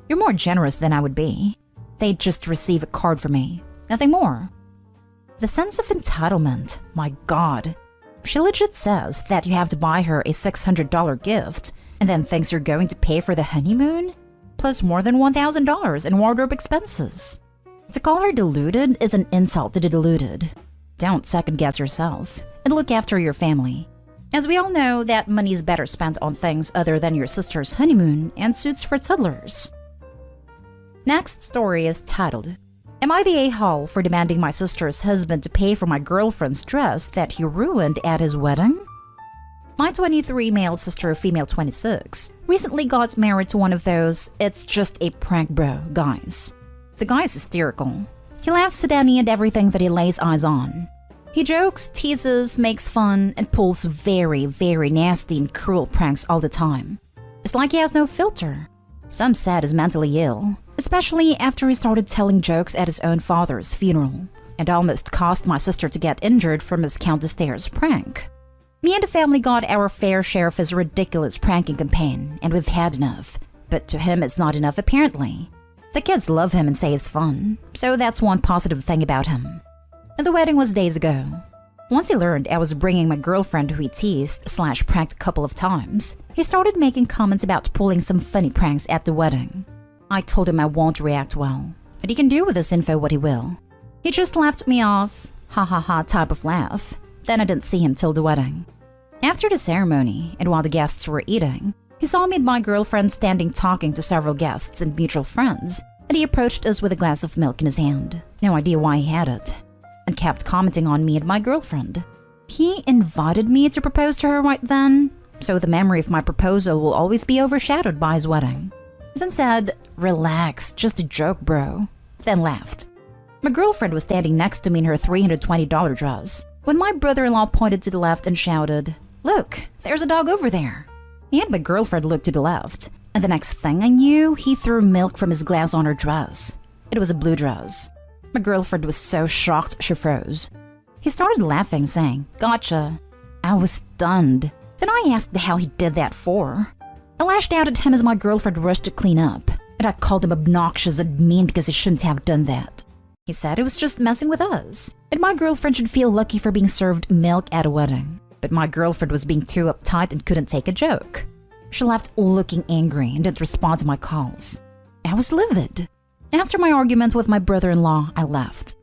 You're more generous than I would be. They'd just receive a card from me, nothing more. The sense of entitlement, my God. She legit says that you have to buy her a $600 gift, and then thinks you're going to pay for the honeymoon? Plus more than $1,000 in wardrobe expenses. To call her deluded is an insult to the deluded. Don't second-guess yourself, and look after your family. As we all know, that money is better spent on things other than your sister's honeymoon and suits for toddlers. Next story is titled, Am I the a-hole for demanding my sister's husband to pay for my girlfriend's dress that he ruined at his wedding? My 23 male sister, female 26, recently got married to one of those it's just a prank bro guys. The guy's hysterical. He laughs at any and everything that he lays eyes on. He jokes, teases, makes fun, and pulls very, very nasty and cruel pranks all the time. It's like he has no filter. Some said he's mentally ill, especially after he started telling jokes at his own father's funeral, and almost caused my sister to get injured from his count the stairs prank. Me and the family got our fair share of his ridiculous pranking campaign, and we've had enough. But to him, it's not enough apparently. The kids love him and say he's fun, so that's one positive thing about him. And the wedding was days ago. Once he learned I was bringing my girlfriend who he teased/pranked a couple of times, he started making comments about pulling some funny pranks at the wedding. I told him I won't react well, but he can do with this info what he will. He just laughed me off, ha ha ha type of laugh. Then I didn't see him till the wedding. After the ceremony, and while the guests were eating, he saw me and my girlfriend standing talking to several guests and mutual friends, and he approached us with a glass of milk in his hand, no idea why he had it, and kept commenting on me and my girlfriend. He invited me to propose to her right then, so the memory of my proposal will always be overshadowed by his wedding. Then said, "Relax, just a joke, bro," then laughed. My girlfriend was standing next to me in her $320 dress, when my brother-in-law pointed to the left and shouted, "Look, there's a dog over there." He and my girlfriend looked to the left, and the next thing I knew, he threw milk from his glass on her dress. It was a blue dress. My girlfriend was so shocked she froze. He started laughing, saying, "Gotcha." I was stunned. Then I asked the hell he did that for. I lashed out at him as my girlfriend rushed to clean up, and I called him obnoxious and mean because he shouldn't have done that. He said it was just messing with us, and my girlfriend should feel lucky for being served milk at a wedding. But my girlfriend was being too uptight and couldn't take a joke. She left looking angry and didn't respond to my calls. I was livid. After my argument with my brother-in-law, I left.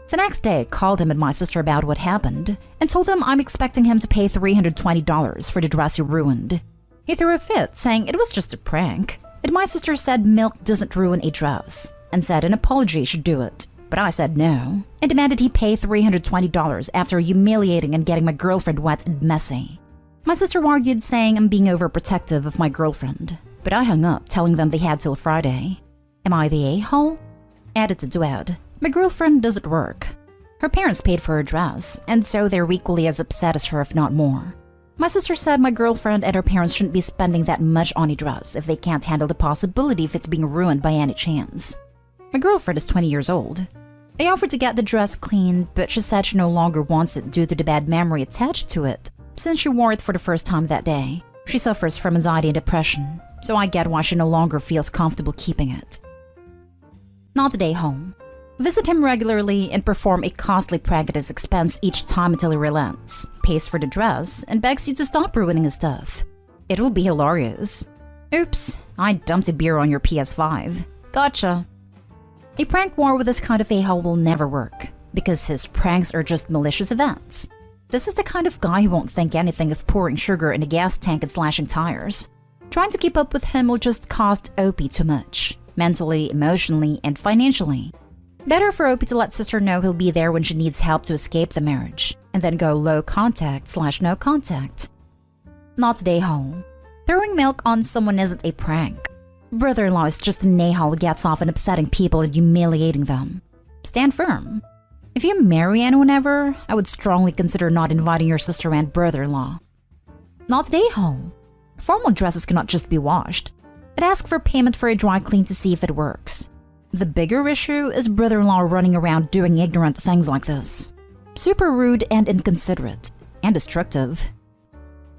The next day, I called him and my sister about what happened and told them I'm expecting him to pay $320 for the dress he ruined. He threw a fit, saying it was just a prank, and my sister said milk doesn't ruin a dress and said an apology should do it. But I said no and demanded he pay $320 after humiliating and getting my girlfriend wet and messy. My sister argued, saying I'm being overprotective of my girlfriend, but I hung up, telling them they had till Friday. Am I the a-hole? Edited to add, my girlfriend doesn't work. Her parents paid for her dress, and so they're equally as upset as her, if not more. My sister said my girlfriend and her parents shouldn't be spending that much on a dress if they can't handle the possibility of it being ruined by any chance. My girlfriend is 20 years old. I offered to get the dress cleaned, but she said she no longer wants it due to the bad memory attached to it, since she wore it for the first time that day. She suffers from anxiety and depression, so I get why she no longer feels comfortable keeping it. Not a day home. Visit him regularly and perform a costly prank at his expense each time until he relents, pays for the dress, and begs you to stop ruining his stuff. It will be hilarious. Oops, I dumped a beer on your PS5. Gotcha. A prank war with this kind of a-hole will never work, because his pranks are just malicious events. This is the kind of guy who won't think anything of pouring sugar in a gas tank and slashing tires. Trying to keep up with him will just cost Opie too much, mentally, emotionally, and financially. Better for Opie to let sister know he'll be there when she needs help to escape the marriage, and then go low contact/no contact. Not today, hole. Throwing milk on someone isn't a prank. Brother-in-law is just an a-hole who gets off on upsetting people and humiliating them. Stand firm. If you marry anyone ever, I would strongly consider not inviting your sister and brother-in-law. Not today, hole. Formal dresses cannot just be washed. I'd ask for payment for a dry clean to see if it works. The bigger issue is brother-in-law running around doing ignorant things like this. Super rude and inconsiderate, and destructive.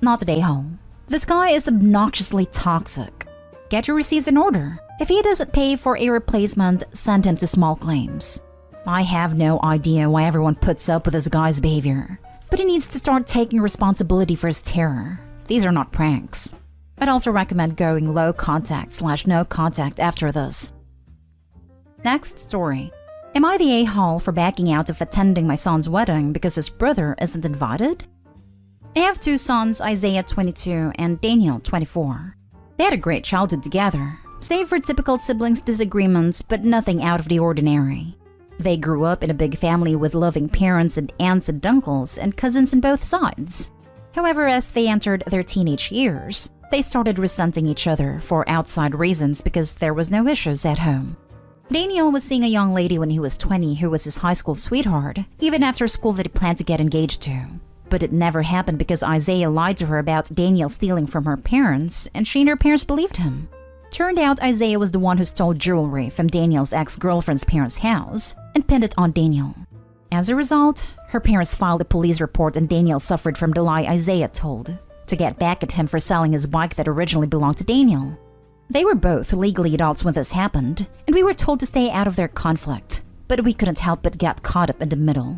Not today, home. This guy is obnoxiously toxic. Get your receipts in order. If he doesn't pay for a replacement, send him to small claims. I have no idea why everyone puts up with this guy's behavior, but he needs to start taking responsibility for his terror. These are not pranks. I'd also recommend going low contact/no contact after this. Next story. Am I the a-hole for backing out of attending my son's wedding because his brother isn't invited? I have two sons, Isaiah 22 and Daniel 24. They had a great childhood together, save for typical siblings disagreements, but nothing out of the ordinary. They grew up in a big family with loving parents and aunts and uncles and cousins on both sides. However, as they entered their teenage years, they started resenting each other for outside reasons because there was no issues at home. Daniel was seeing a young lady when he was 20 who was his high school sweetheart, even after school that he planned to get engaged to. But it never happened because Isaiah lied to her about Daniel stealing from her parents, and she and her parents believed him. Turned out Isaiah was the one who stole jewelry from Daniel's ex-girlfriend's parents' house and pinned it on Daniel. As a result, her parents filed a police report and Daniel suffered from the lie Isaiah told, to get back at him for selling his bike that originally belonged to Daniel. They were both legally adults when this happened, and we were told to stay out of their conflict, but we couldn't help but get caught up in the middle.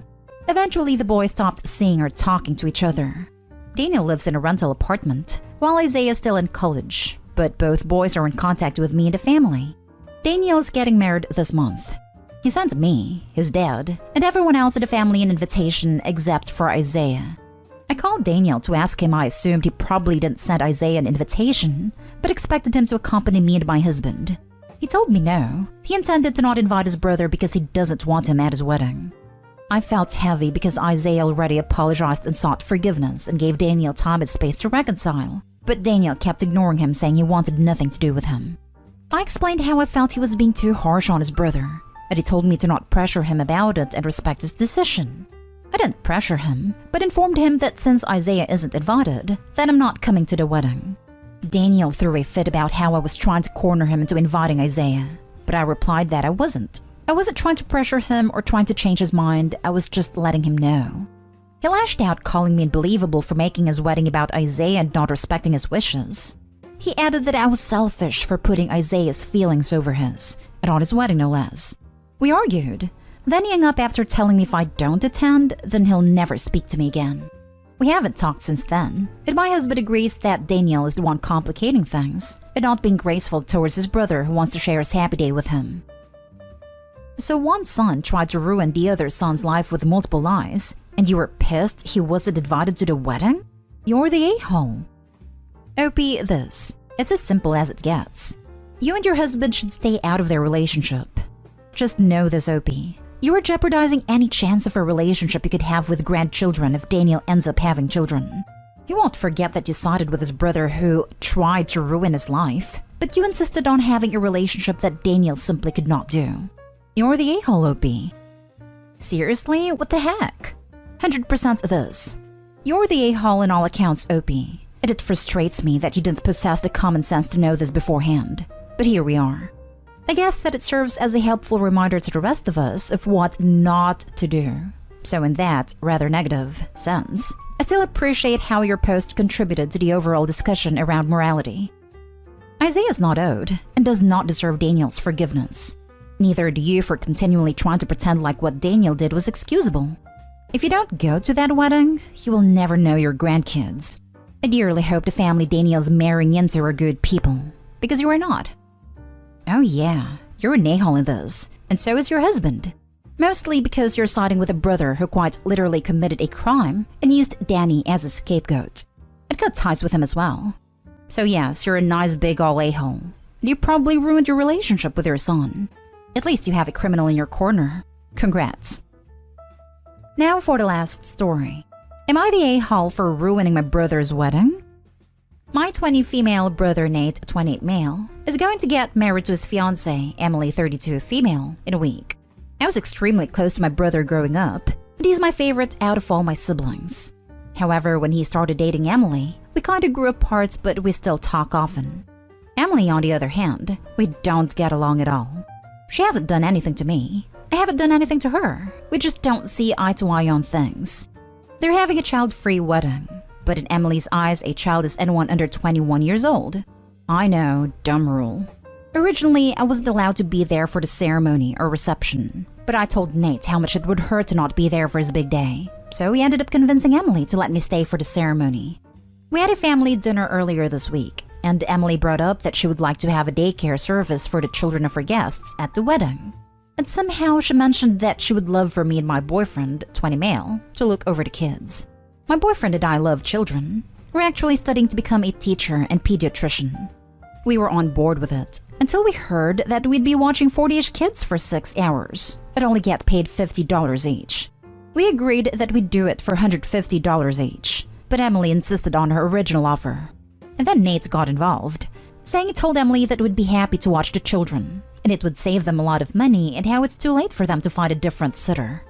Eventually, the boys stopped seeing or talking to each other. Daniel lives in a rental apartment, while Isaiah is still in college, but both boys are in contact with me and the family. Daniel is getting married this month. He sent me, his dad, and everyone else in the family an invitation except for Isaiah. I called Daniel to ask him. I assumed he probably didn't send Isaiah an invitation, but expected him to accompany me and my husband. He told me no. He intended to not invite his brother because he doesn't want him at his wedding. I felt heavy because Isaiah already apologized and sought forgiveness and gave Daniel time and space to reconcile. But Daniel kept ignoring him, saying he wanted nothing to do with him. I explained how I felt he was being too harsh on his brother, and he told me to not pressure him about it and respect his decision. I didn't pressure him, but informed him that since Isaiah isn't invited, then I'm not coming to the wedding. Daniel threw a fit about how I was trying to corner him into inviting Isaiah, but I replied that I wasn't. I wasn't trying to pressure him or trying to change his mind, I was just letting him know. He lashed out, calling me unbelievable for making his wedding about Isaiah and not respecting his wishes. He added that I was selfish for putting Isaiah's feelings over his, and on his wedding no less. We argued. Then he hung up after telling me if I don't attend, then he'll never speak to me again. We haven't talked since then, and my husband agrees that Daniel is the one complicating things, and not being graceful towards his brother who wants to share his happy day with him. So one son tried to ruin the other son's life with multiple lies, and you were pissed he wasn't invited to the wedding? You're the a-hole. Opie, it's as simple as it gets. You and your husband should stay out of their relationship. Just know this, Opie. You are jeopardizing any chance of a relationship you could have with grandchildren if Daniel ends up having children. He won't forget that you sided with his brother who tried to ruin his life, but you insisted on having a relationship that Daniel simply could not do. You're the a-hole, Opie. Seriously? What the heck? 100% this. You're the a-hole in all accounts, Opie, and it frustrates me that you didn't possess the common sense to know this beforehand. But here we are. I guess that it serves as a helpful reminder to the rest of us of what not to do. So in that rather negative sense, I still appreciate how your post contributed to the overall discussion around morality. Isaiah's not owed and does not deserve Daniel's forgiveness. Neither do you for continually trying to pretend like what Daniel did was excusable. If you don't go to that wedding, you will never know your grandkids. I dearly hope the family Daniel's marrying into are good people, because you are not. Oh yeah, you're an a-hole in this, and so is your husband. Mostly because you're siding with a brother who quite literally committed a crime and used Danny as a scapegoat. It cut ties with him as well. So yes, you're a nice big ol' a-hole. And you probably ruined your relationship with your son. At least you have a criminal in your corner. Congrats. Now for the last story. Am I the a-hole for ruining my brother's wedding? My 20 female brother Nate, 28 male, is going to get married to his fiancée, Emily, 32 female, in a week. I was extremely close to my brother growing up, and he's my favorite out of all my siblings. However, when he started dating Emily, we kinda grew apart, but we still talk often. Emily, on the other hand, we don't get along at all. She hasn't done anything to me. I haven't done anything to her. We just don't see eye to eye on things. They're having a child-free wedding. But in Emily's eyes, a child is anyone under 21 years old. I know, dumb rule. Originally, I wasn't allowed to be there for the ceremony or reception, but I told Nate how much it would hurt to not be there for his big day. So he ended up convincing Emily to let me stay for the ceremony. We had a family dinner earlier this week, and Emily brought up that she would like to have a daycare service for the children of her guests at the wedding. And somehow she mentioned that she would love for me and my boyfriend, 20 male, to look over the kids. My boyfriend and I love children. We're actually studying to become a teacher and pediatrician. We were on board with it until we heard that we'd be watching 40-ish kids for 6 hours, but only get paid $50 each. We agreed that we'd do it for $150 each, but Emily insisted on her original offer. And then Nate got involved, saying he told Emily that we'd be happy to watch the children, and it would save them a lot of money and how it's too late for them to find a different sitter.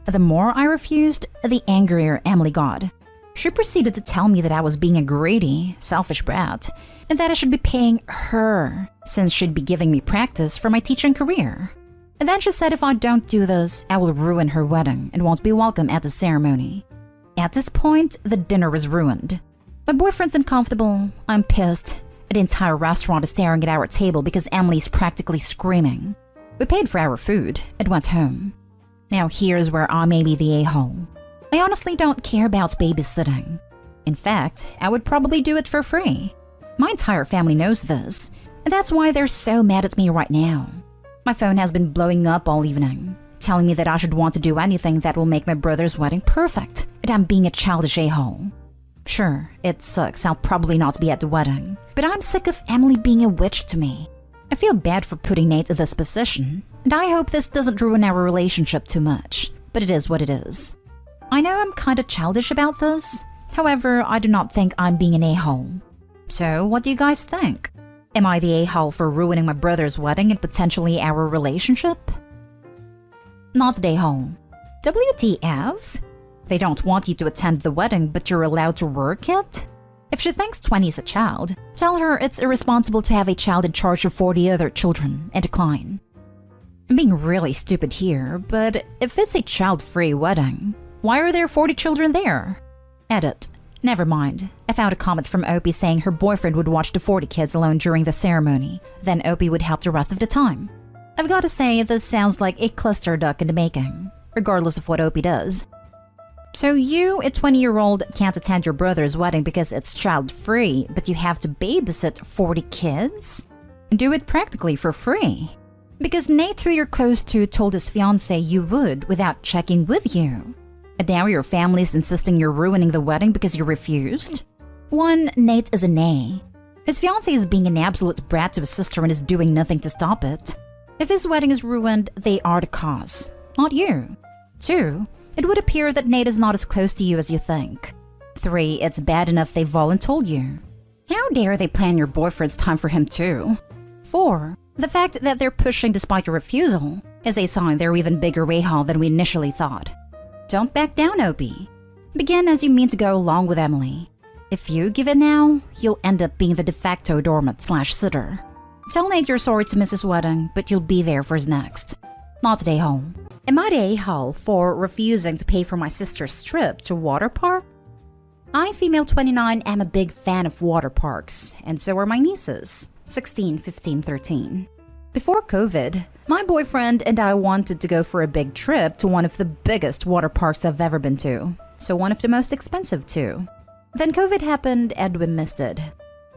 The more I refused, the angrier Emily got. She proceeded to tell me that I was being a greedy, selfish brat, and that I should be paying her, since she'd be giving me practice for my teaching career. And then she said if I don't do this, I will ruin her wedding and won't be welcome at the ceremony. At this point, the dinner was ruined. My boyfriend's uncomfortable, I'm pissed, and the entire restaurant is staring at our table because Emily's practically screaming. We paid for our food and went home. Now here's where I may be the a-hole. I honestly don't care about babysitting. In fact, I would probably do it for free. My entire family knows this, and that's why they're so mad at me right now. My phone has been blowing up all evening, telling me that I should want to do anything that will make my brother's wedding perfect, and I'm being a childish a-hole. Sure, it sucks, I'll probably not be at the wedding, but I'm sick of Emily being a witch to me. I feel bad for putting Nate in this position, and I hope this doesn't ruin our relationship too much, but it is what it is. I know I'm kinda childish about this, however, I do not think I'm being an a-hole. So, what do you guys think? Am I the a-hole for ruining my brother's wedding and potentially our relationship? Not the a-hole. WTF? They don't want you to attend the wedding, but you're allowed to work it? If she thinks 20 is a child, tell her it's irresponsible to have a child in charge of 40 other children and decline. I'm being really stupid here, but if it's a child-free wedding, why are there 40 children there? Edit. Never mind. I found a comment from Opie saying her boyfriend would watch the 40 kids alone during the ceremony. Then Opie would help the rest of the time. I've got to say, this sounds like a cluster duck in the making, regardless of what Opie does. So you, a 20-year-old, can't attend your brother's wedding because it's child-free, but you have to babysit 40 kids? Do it practically for free. Because Nate, who you're close to, told his fiancé you would without checking with you. And now your family's insisting you're ruining the wedding because you refused? One, Nate is an A. His fiancé is being an absolute brat to his sister and is doing nothing to stop it. If his wedding is ruined, they are the cause, not you. 2, it would appear that Nate is not as close to you as you think. 3, it's bad enough they voluntold you. How dare they plan your boyfriend's time for him too? 4, the fact that they're pushing despite your refusal is a sign they're even bigger a-hole than we initially thought. Don't back down, Opie. Begin as you mean to go along with Emily. If you give in now, you'll end up being the de facto doormat/sitter. Tell Nate you're sorry to miss his wedding, but you'll be there for his next. Not today, home. Am I the a-hole for refusing to pay for my sister's trip to water park? I, female 29, am a big fan of water parks, and so are my nieces, 16, 15, 13. Before COVID, my boyfriend and I wanted to go for a big trip to one of the biggest water parks I've ever been to, so one of the most expensive too. Then COVID happened and we missed it.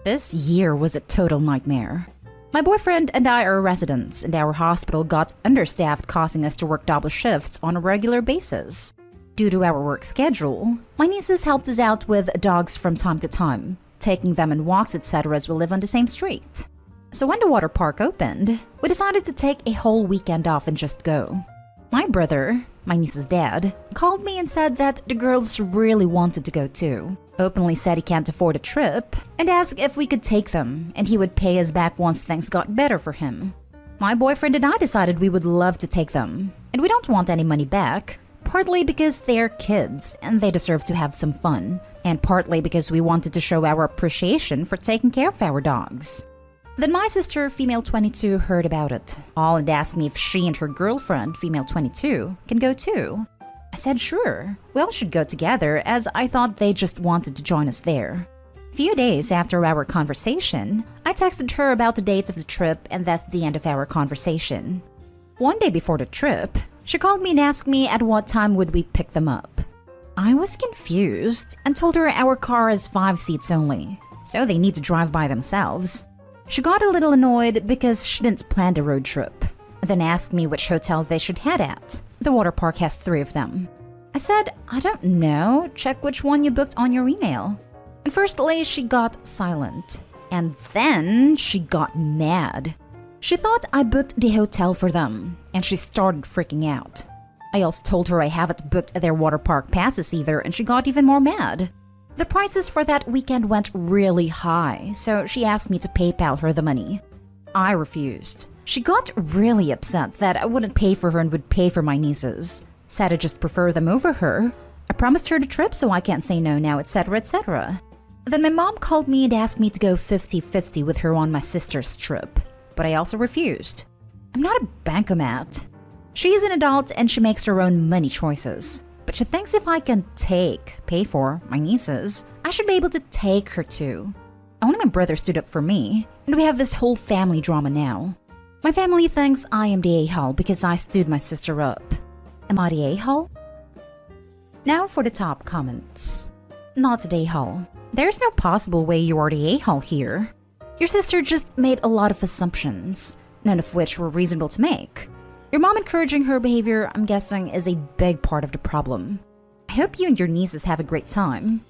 This year was a total nightmare. My boyfriend and I are residents, and our hospital got understaffed, causing us to work double shifts on a regular basis. Due to our work schedule, my nieces helped us out with dogs from time to time, taking them on walks, etc. as we live on the same street. So when the water park opened, we decided to take a whole weekend off and just go. My brother, my niece's dad, called me and said that the girls really wanted to go too. Openly said he can't afford a trip and asked if we could take them and he would pay us back once things got better for him. My boyfriend and I decided we would love to take them, and we don't want any money back, partly because they're kids and they deserve to have some fun, and partly because we wanted to show our appreciation for taking care of our dogs. Then my sister, female 22, heard about it all and asked me if she and her girlfriend, female 22, can go too. I said sure, we all should go together, as I thought they just wanted to join us there. A few days after our conversation, I texted her about the dates of the trip, and that's the end of our conversation. One day before the trip, she called me and asked me at what time would we pick them up. I was confused and told her our car is 5 seats only, so they need to drive by themselves. She got a little annoyed because she didn't plan the road trip, then asked me which hotel they should head at. The water park has 3 of them. I said, I don't know, check which one you booked on your email. And firstly, she got silent, and then she got mad. She thought I booked the hotel for them, and she started freaking out. I also told her I haven't booked their water park passes either, and she got even more mad. The prices for that weekend went really high, so she asked me to PayPal her the money. I refused. She got really upset that I wouldn't pay for her and would pay for my nieces. Said I'd just prefer them over her. I promised her the trip, so I can't say no now, etc., etc. Then my mom called me and asked me to go 50-50 with her on my sister's trip, but I also refused. I'm not a bankomat. She's an adult and she makes her own money choices, but she thinks if I can pay for my nieces, I should be able to take her too. Only my brother stood up for me, and we have this whole family drama now. My family thinks I am the a-hole because I stood my sister up. Am I the a-hole? Now for the top comments. Not the a-hole. There's no possible way you are the a-hole here. Your sister just made a lot of assumptions, none of which were reasonable to make. Your mom encouraging her behavior, I'm guessing, is a big part of the problem. I hope you and your nieces have a great time.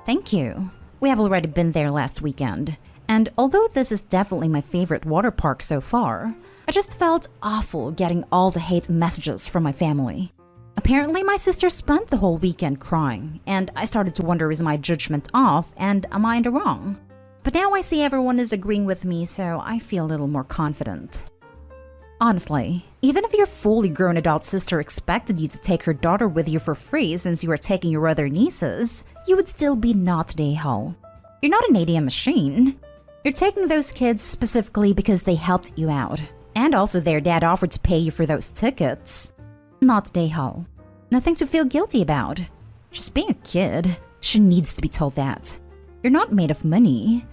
Thank you. We have already been there last weekend, and although this is definitely my favorite water park so far, I just felt awful getting all the hate messages from my family. Apparently my sister spent the whole weekend crying, and I started to wonder, is my judgment off and am I in the wrong? But now I see everyone is agreeing with me, so I feel a little more confident. Honestly, even if your fully grown adult sister expected you to take her daughter with you for free since you are taking your other nieces, you would still be not the a-hole. You're not an ATM machine. You're taking those kids specifically because they helped you out, And also their dad offered to pay you for those tickets. Not Dayhal. Nothing to feel guilty about. She's being a kid. She needs to be told that. You're not made of money.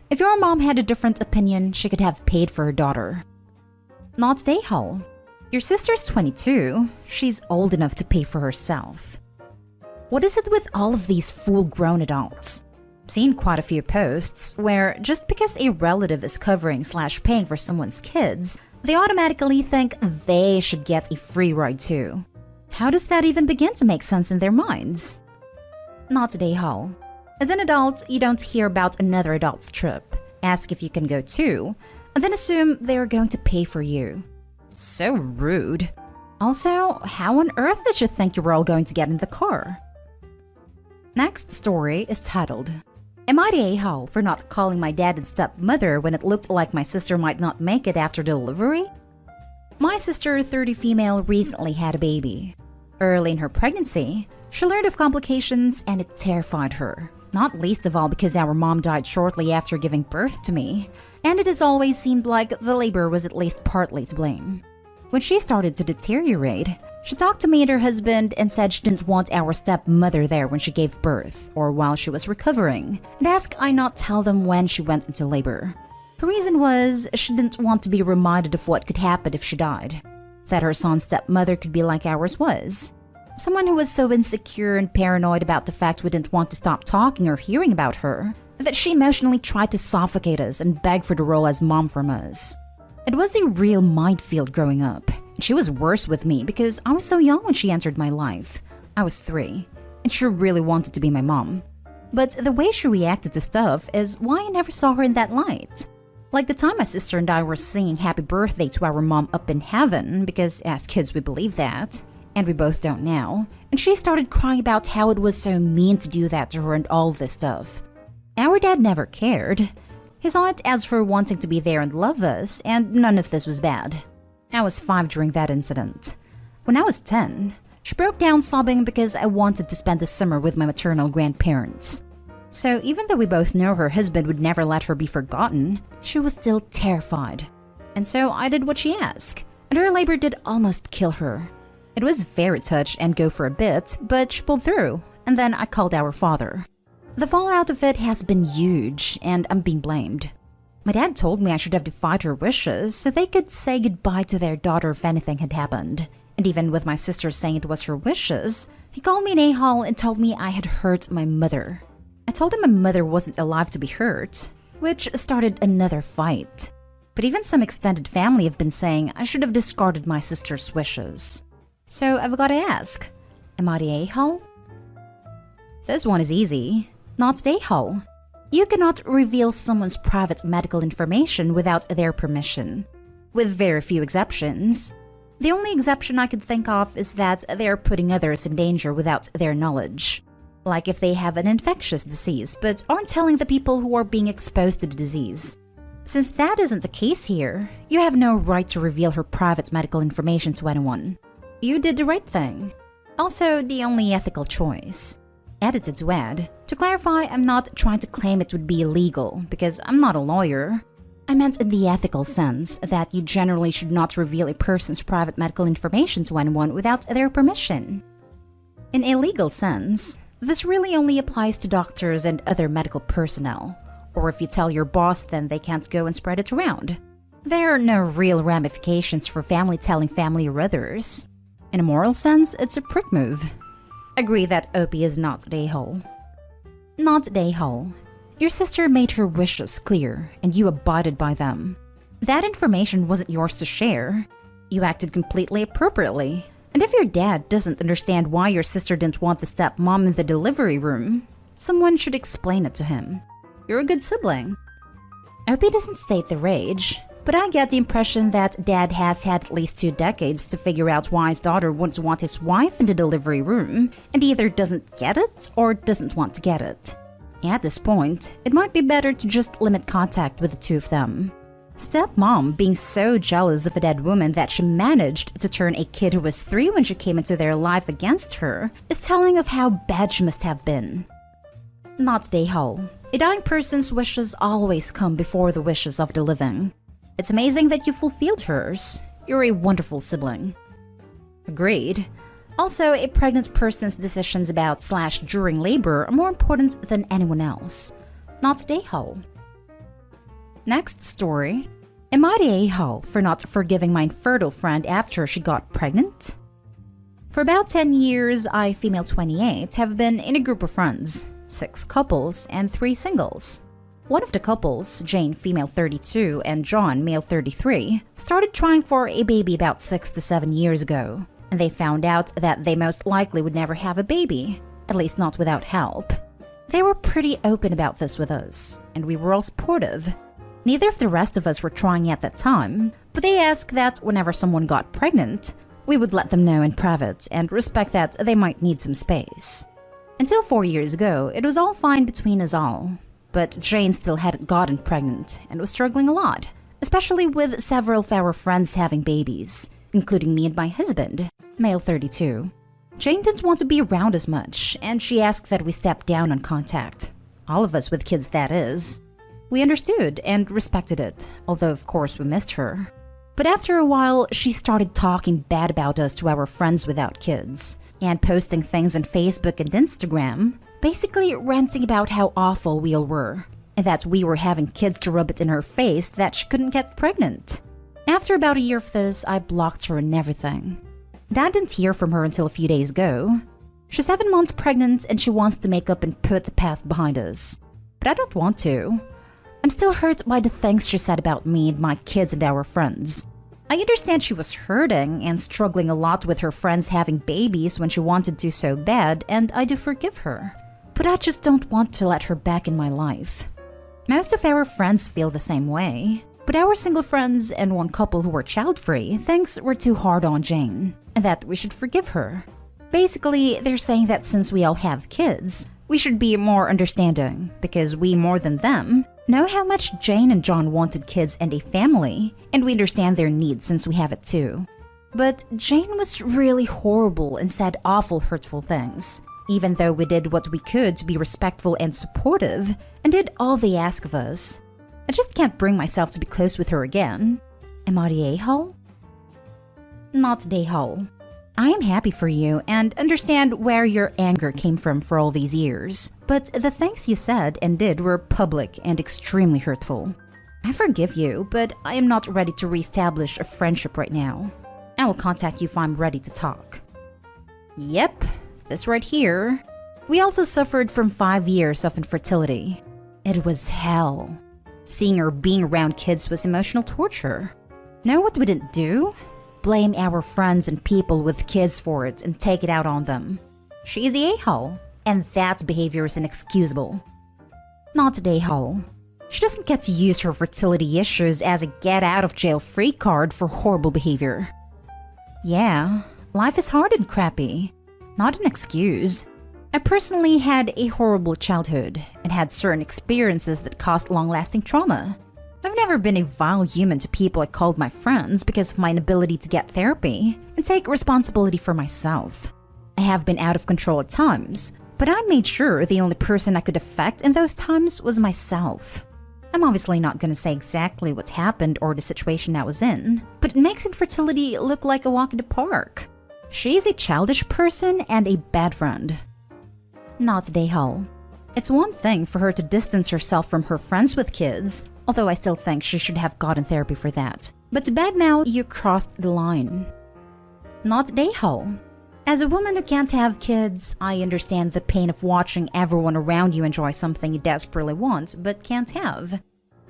If your mom had a different opinion, she could have paid for her daughter. Not Dayhal. Your sister's 22. She's old enough to pay for herself. What is it with all of these full-grown adults? I've seen quite a few posts where just because a relative is covering/paying for someone's kids, they automatically think they should get a free ride too. How does that even begin to make sense in their minds? Not Dayhal. As an adult, you don't hear about another adult's trip, ask if you can go too, and then assume they are going to pay for you. So rude. Also, how on earth did you think you were all going to get in the car? Next story is titled, Am I the a-hole for not calling my dad and stepmother when it looked like my sister might not make it after delivery? My sister, 30 female, recently had a baby. Early in her pregnancy, she learned of complications and it terrified her. Not least of all because our mom died shortly after giving birth to me, and it has always seemed like the labor was at least partly to blame. When she started to deteriorate, she talked to me and her husband and said she didn't want our stepmother there when she gave birth or while she was recovering, and asked I not tell them when she went into labor. Her reason was she didn't want to be reminded of what could happen if she died, that her son's stepmother could be like ours was. Someone who was so insecure and paranoid about the fact we didn't want to stop talking or hearing about her, that she emotionally tried to suffocate us and beg for the role as mom from us. It was a real minefield growing up. She was worse with me because I was so young when she entered my life. I was 3, and she really wanted to be my mom. But the way she reacted to stuff is why I never saw her in that light. Like the time my sister and I were singing happy birthday to our mom up in heaven, because as kids we believe that, and we both don't now, and she started crying about how it was so mean to do that to her and all this stuff. Our dad never cared. He saw it as her wanting to be there and love us, and none of this was bad. I was 5 during that incident. When I was 10, she broke down sobbing because I wanted to spend the summer with my maternal grandparents. So even though we both know her husband would never let her be forgotten, she was still terrified. And so I did what she asked, and her labor did almost kill her. It was very touch and go for a bit, but she pulled through, and then I called our father. The fallout of it has been huge, and I'm being blamed. My dad told me I should have defied her wishes so they could say goodbye to their daughter if anything had happened. And even with my sister saying it was her wishes, he called me an a-hole and told me I had hurt my mother. I told him my mother wasn't alive to be hurt, which started another fight. But even some extended family have been saying I should have discarded my sister's wishes. So I've got to ask, am I the a-hole? This one is easy. Not the a-hole. You cannot reveal someone's private medical information without their permission, with very few exceptions. The only exception I could think of is that they are putting others in danger without their knowledge. Like if they have an infectious disease but aren't telling the people who are being exposed to the disease. Since that isn't the case here, you have no right to reveal her private medical information to anyone. You did the right thing. Also, the only ethical choice. Edited to add, to clarify, I'm not trying to claim it would be illegal, because I'm not a lawyer. I meant in the ethical sense that you generally should not reveal a person's private medical information to anyone without their permission. In a legal sense, this really only applies to doctors and other medical personnel, or if you tell your boss then they can't go and spread it around. There are no real ramifications for family telling family or others. In a moral sense, it's a prick move. Agree that Opie is not the a-hole. Not the a-hole. Your sister made her wishes clear, and you abided by them. That information wasn't yours to share. You acted completely appropriately. And if your dad doesn't understand why your sister didn't want the stepmom in the delivery room, someone should explain it to him. You're a good sibling. Opie doesn't state the rage, but I get the impression that dad has had at least 2 decades to figure out why his daughter wouldn't want his wife in the delivery room, and either doesn't get it or doesn't want to get it. At this point, it might be better to just limit contact with the 2 of them. Stepmom being so jealous of a dead woman that she managed to turn a kid who was 3 when she came into their life against her is telling of how bad she must have been. Not the a-hole. A dying person's wishes always come before the wishes of the living. It's amazing that you fulfilled hers. You're a wonderful sibling. Agreed. Also, a pregnant person's decisions about/during labor are more important than anyone else. Not the a-hole. Next story. Am I the a-hole for not forgiving my infertile friend after she got pregnant? For about 10 years, I, female 28, have been in a group of friends, 6 couples and 3 singles. One of the couples, Jane, female 32, and John, male 33, started trying for a baby about 6 to 7 years ago, and they found out that they most likely would never have a baby, at least not without help. They were pretty open about this with us, and we were all supportive. Neither of the rest of us were trying at that time, but they asked that whenever someone got pregnant, we would let them know in private and respect that they might need some space. Until 4 years ago, it was all fine between us all. But Jane still hadn't gotten pregnant and was struggling a lot, especially with several of our friends having babies, including me and my husband, male 32. Jane didn't want to be around as much, and she asked that we step down on contact. All of us with kids, that is. We understood and respected it, although of course we missed her. But after a while, she started talking bad about us to our friends without kids, and posting things on Facebook and Instagram, basically ranting about how awful we all were, and that we were having kids to rub it in her face that she couldn't get pregnant. After about a year of this, I blocked her and everything. Dad didn't hear from her until a few days ago. She's 7 months pregnant and she wants to make up and put the past behind us. But I don't want to. I'm still hurt by the things she said about me and my kids and our friends. I understand she was hurting and struggling a lot with her friends having babies when she wanted to so bad, and I do forgive her. But I just don't want to let her back in my life. Most of our friends feel the same way, but our single friends and one couple who were child-free thinks we're too hard on Jane, and that we should forgive her. Basically, they're saying that since we all have kids, we should be more understanding, because we, more than them, know how much Jane and John wanted kids and a family, and we understand their needs since we have it too. But Jane was really horrible and said awful, hurtful things, even though we did what we could to be respectful and supportive, and did all they ask of us. I just can't bring myself to be close with her again. Am I the a-hole? Not the a-hole. I am happy for you and understand where your anger came from for all these years, but the things you said and did were public and extremely hurtful. I forgive you, but I am not ready to reestablish a friendship right now. I will contact you if I'm ready to talk. Yep, this right here. We also suffered from 5 years of infertility. It was hell. Seeing her being around kids was emotional torture. Know what we didn't do? Blame our friends and people with kids for it and take it out on them. She's the a-hole, and that behavior is inexcusable. Not the a-hole. She doesn't get to use her fertility issues as a get-out-of-jail-free card for horrible behavior. Yeah, life is hard and crappy. Not an excuse. I personally had a horrible childhood and had certain experiences that caused long-lasting trauma. I've never been a vile human to people I called my friends because of my inability to get therapy and take responsibility for myself. I have been out of control at times, but I made sure the only person I could affect in those times was myself. I'm obviously not going to say exactly what happened or the situation I was in, but it makes infertility look like a walk in the park. She's a childish person and a bad friend. Not the a-hole. It's one thing for her to distance herself from her friends with kids, although I still think she should have gotten therapy for that. But to badmouth, you crossed the line. Not the a-hole. As a woman who can't have kids, I understand the pain of watching everyone around you enjoy something you desperately want but can't have.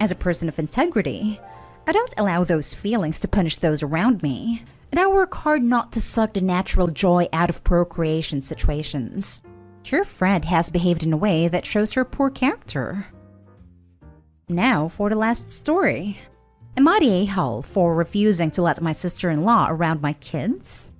As a person of integrity, I don't allow those feelings to punish those around me, and I work hard not to suck the natural joy out of procreation situations. Your friend has behaved in a way that shows her poor character. Now for the last story. Am I the a-hole for refusing to let my sister-in-law around my kids?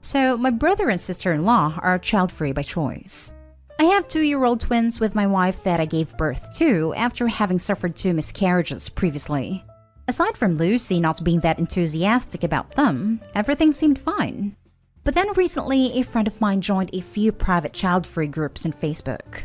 So, my brother and sister-in-law are child-free by choice. I have 2-year-old twins with my wife that I gave birth to after having suffered 2 miscarriages previously. Aside from Lucy not being that enthusiastic about them, everything seemed fine. But then recently, a friend of mine joined a few private child-free groups on Facebook.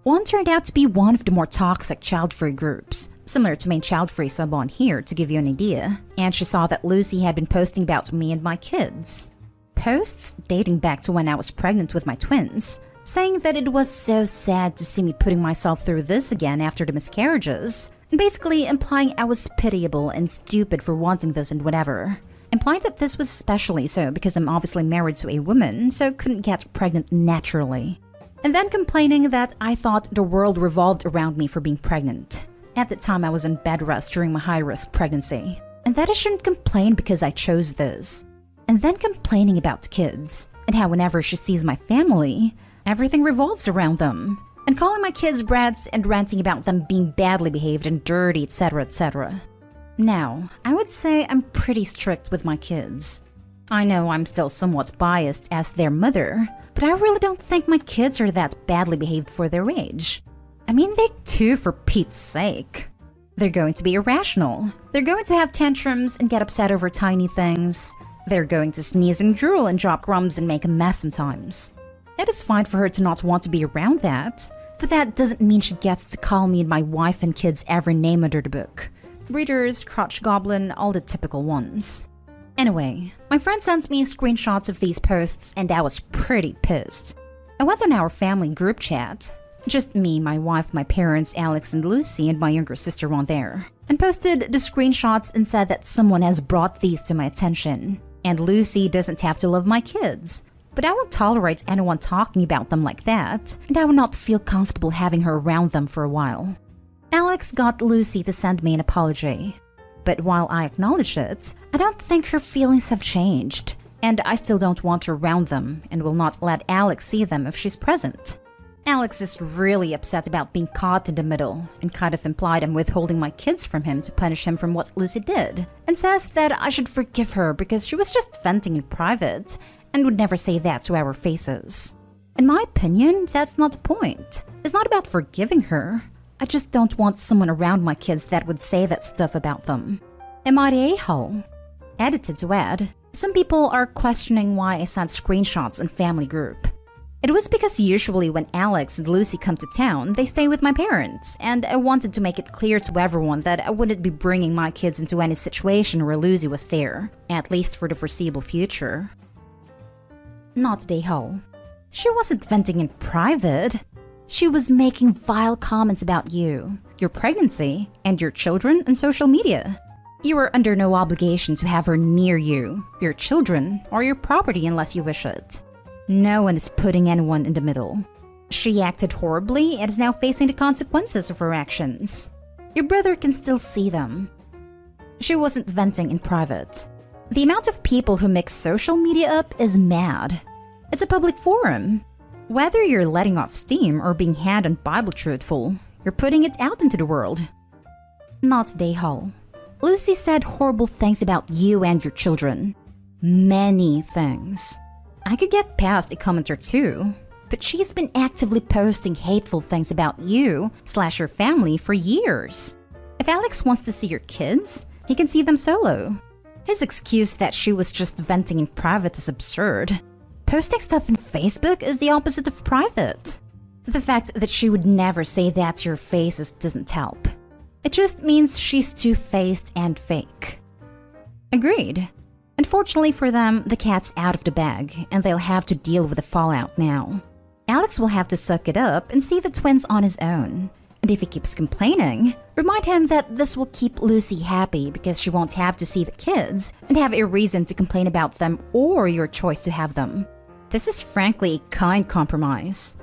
One turned out to be one of the more toxic child-free groups, similar to main child-free sub on here to give you an idea, and she saw that Lucy had been posting about me and my kids. Posts dating back to when I was pregnant with my twins, saying that it was so sad to see me putting myself through this again after the miscarriages, and basically implying I was pitiable and stupid for wanting this and whatever. Implying that this was especially so because I'm obviously married to a woman, so couldn't get pregnant naturally. And then complaining that I thought the world revolved around me for being pregnant. At the time I was in bed rest during my high-risk pregnancy. And that I shouldn't complain because I chose this. And then complaining about kids, and how whenever she sees my family, everything revolves around them. And calling my kids brats and ranting about them being badly behaved and dirty, etc, etc. Now, I would say I'm pretty strict with my kids. I know I'm still somewhat biased as their mother, but I really don't think my kids are that badly behaved for their age. I mean, they're 2 for Pete's sake. They're going to be irrational. They're going to have tantrums and get upset over tiny things. They're going to sneeze and drool and drop crumbs and make a mess sometimes. It is fine for her to not want to be around that, but that doesn't mean she gets to call me and my wife and kids every name under the book. Breeders, crotch goblin, all the typical ones. Anyway, my friend sent me screenshots of these posts and I was pretty pissed. I went on our family group chat, just me, my wife, my parents, Alex and Lucy, and my younger sister on there, and posted the screenshots and said that someone has brought these to my attention, and Lucy doesn't have to love my kids. But I won't tolerate anyone talking about them like that, and I will not feel comfortable having her around them for a while. Alex got Lucy to send me an apology. But while I acknowledge it, I don't think her feelings have changed, and I still don't want her around them and will not let Alex see them if she's present. Alex is really upset about being caught in the middle and kind of implied I'm withholding my kids from him to punish him from what Lucy did, and says that I should forgive her because she was just venting in private and would never say that to our faces. In my opinion, that's not the point. It's not about forgiving her. I just don't want someone around my kids that would say that stuff about them. Am I the a-hole? Edited to add, some people are questioning why I sent screenshots in family group. It was because usually when Alex and Lucy come to town, they stay with my parents, and I wanted to make it clear to everyone that I wouldn't be bringing my kids into any situation where Lucy was there, at least for the foreseeable future. Not the a-hole. She wasn't venting in private. She was making vile comments about you, your pregnancy, and your children on social media. You are under no obligation to have her near you, your children, or your property unless you wish it. No one is putting anyone in the middle. She acted horribly and is now facing the consequences of her actions. Your brother can still see them. She wasn't venting in private. The amount of people who mix social media up is mad. It's a public forum. Whether you're letting off steam or being hand on Bible truthful, you're putting it out into the world. Not the a-hole. Lucy said horrible things about you and your children. Many things. I could get past a comment or two, but she's been actively posting hateful things about you/your family for years. If Alex wants to see your kids, he can see them solo. His excuse that she was just venting in private is absurd. Posting stuff on Facebook is the opposite of private. The fact that she would never say that to your faces doesn't help. It just means she's two-faced and fake. Agreed. Unfortunately for them, the cat's out of the bag, and they'll have to deal with the fallout now. Alex will have to suck it up and see the twins on his own. And if he keeps complaining, remind him that this will keep Lucy happy because she won't have to see the kids and have a reason to complain about them or your choice to have them. This is frankly a kind compromise.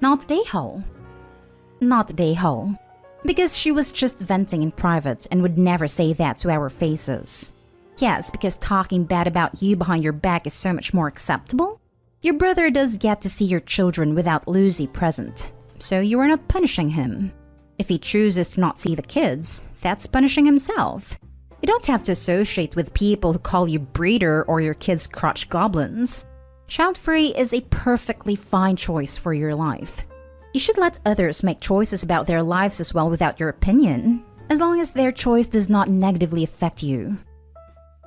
Not the a-hole. Not the a-hole. Because she was just venting in private and would never say that to our faces. Yes, because talking bad about you behind your back is so much more acceptable. Your brother does get to see your children without Lucy present, so you are not punishing him. If he chooses to not see the kids, that's punishing himself. You don't have to associate with people who call you breeder or your kids crotch goblins. Child-free is a perfectly fine choice for your life. You should let others make choices about their lives as well without your opinion, as long as their choice does not negatively affect you.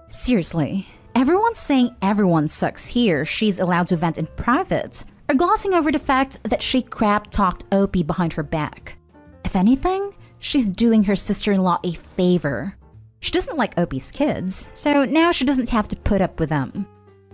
Seriously, everyone's saying everyone sucks here she's allowed to vent in private, or glossing over the fact that she crap-talked Opie behind her back. If anything, She's doing her sister-in-law a favor. She doesn't like Opie's kids, so now she doesn't have to put up with them.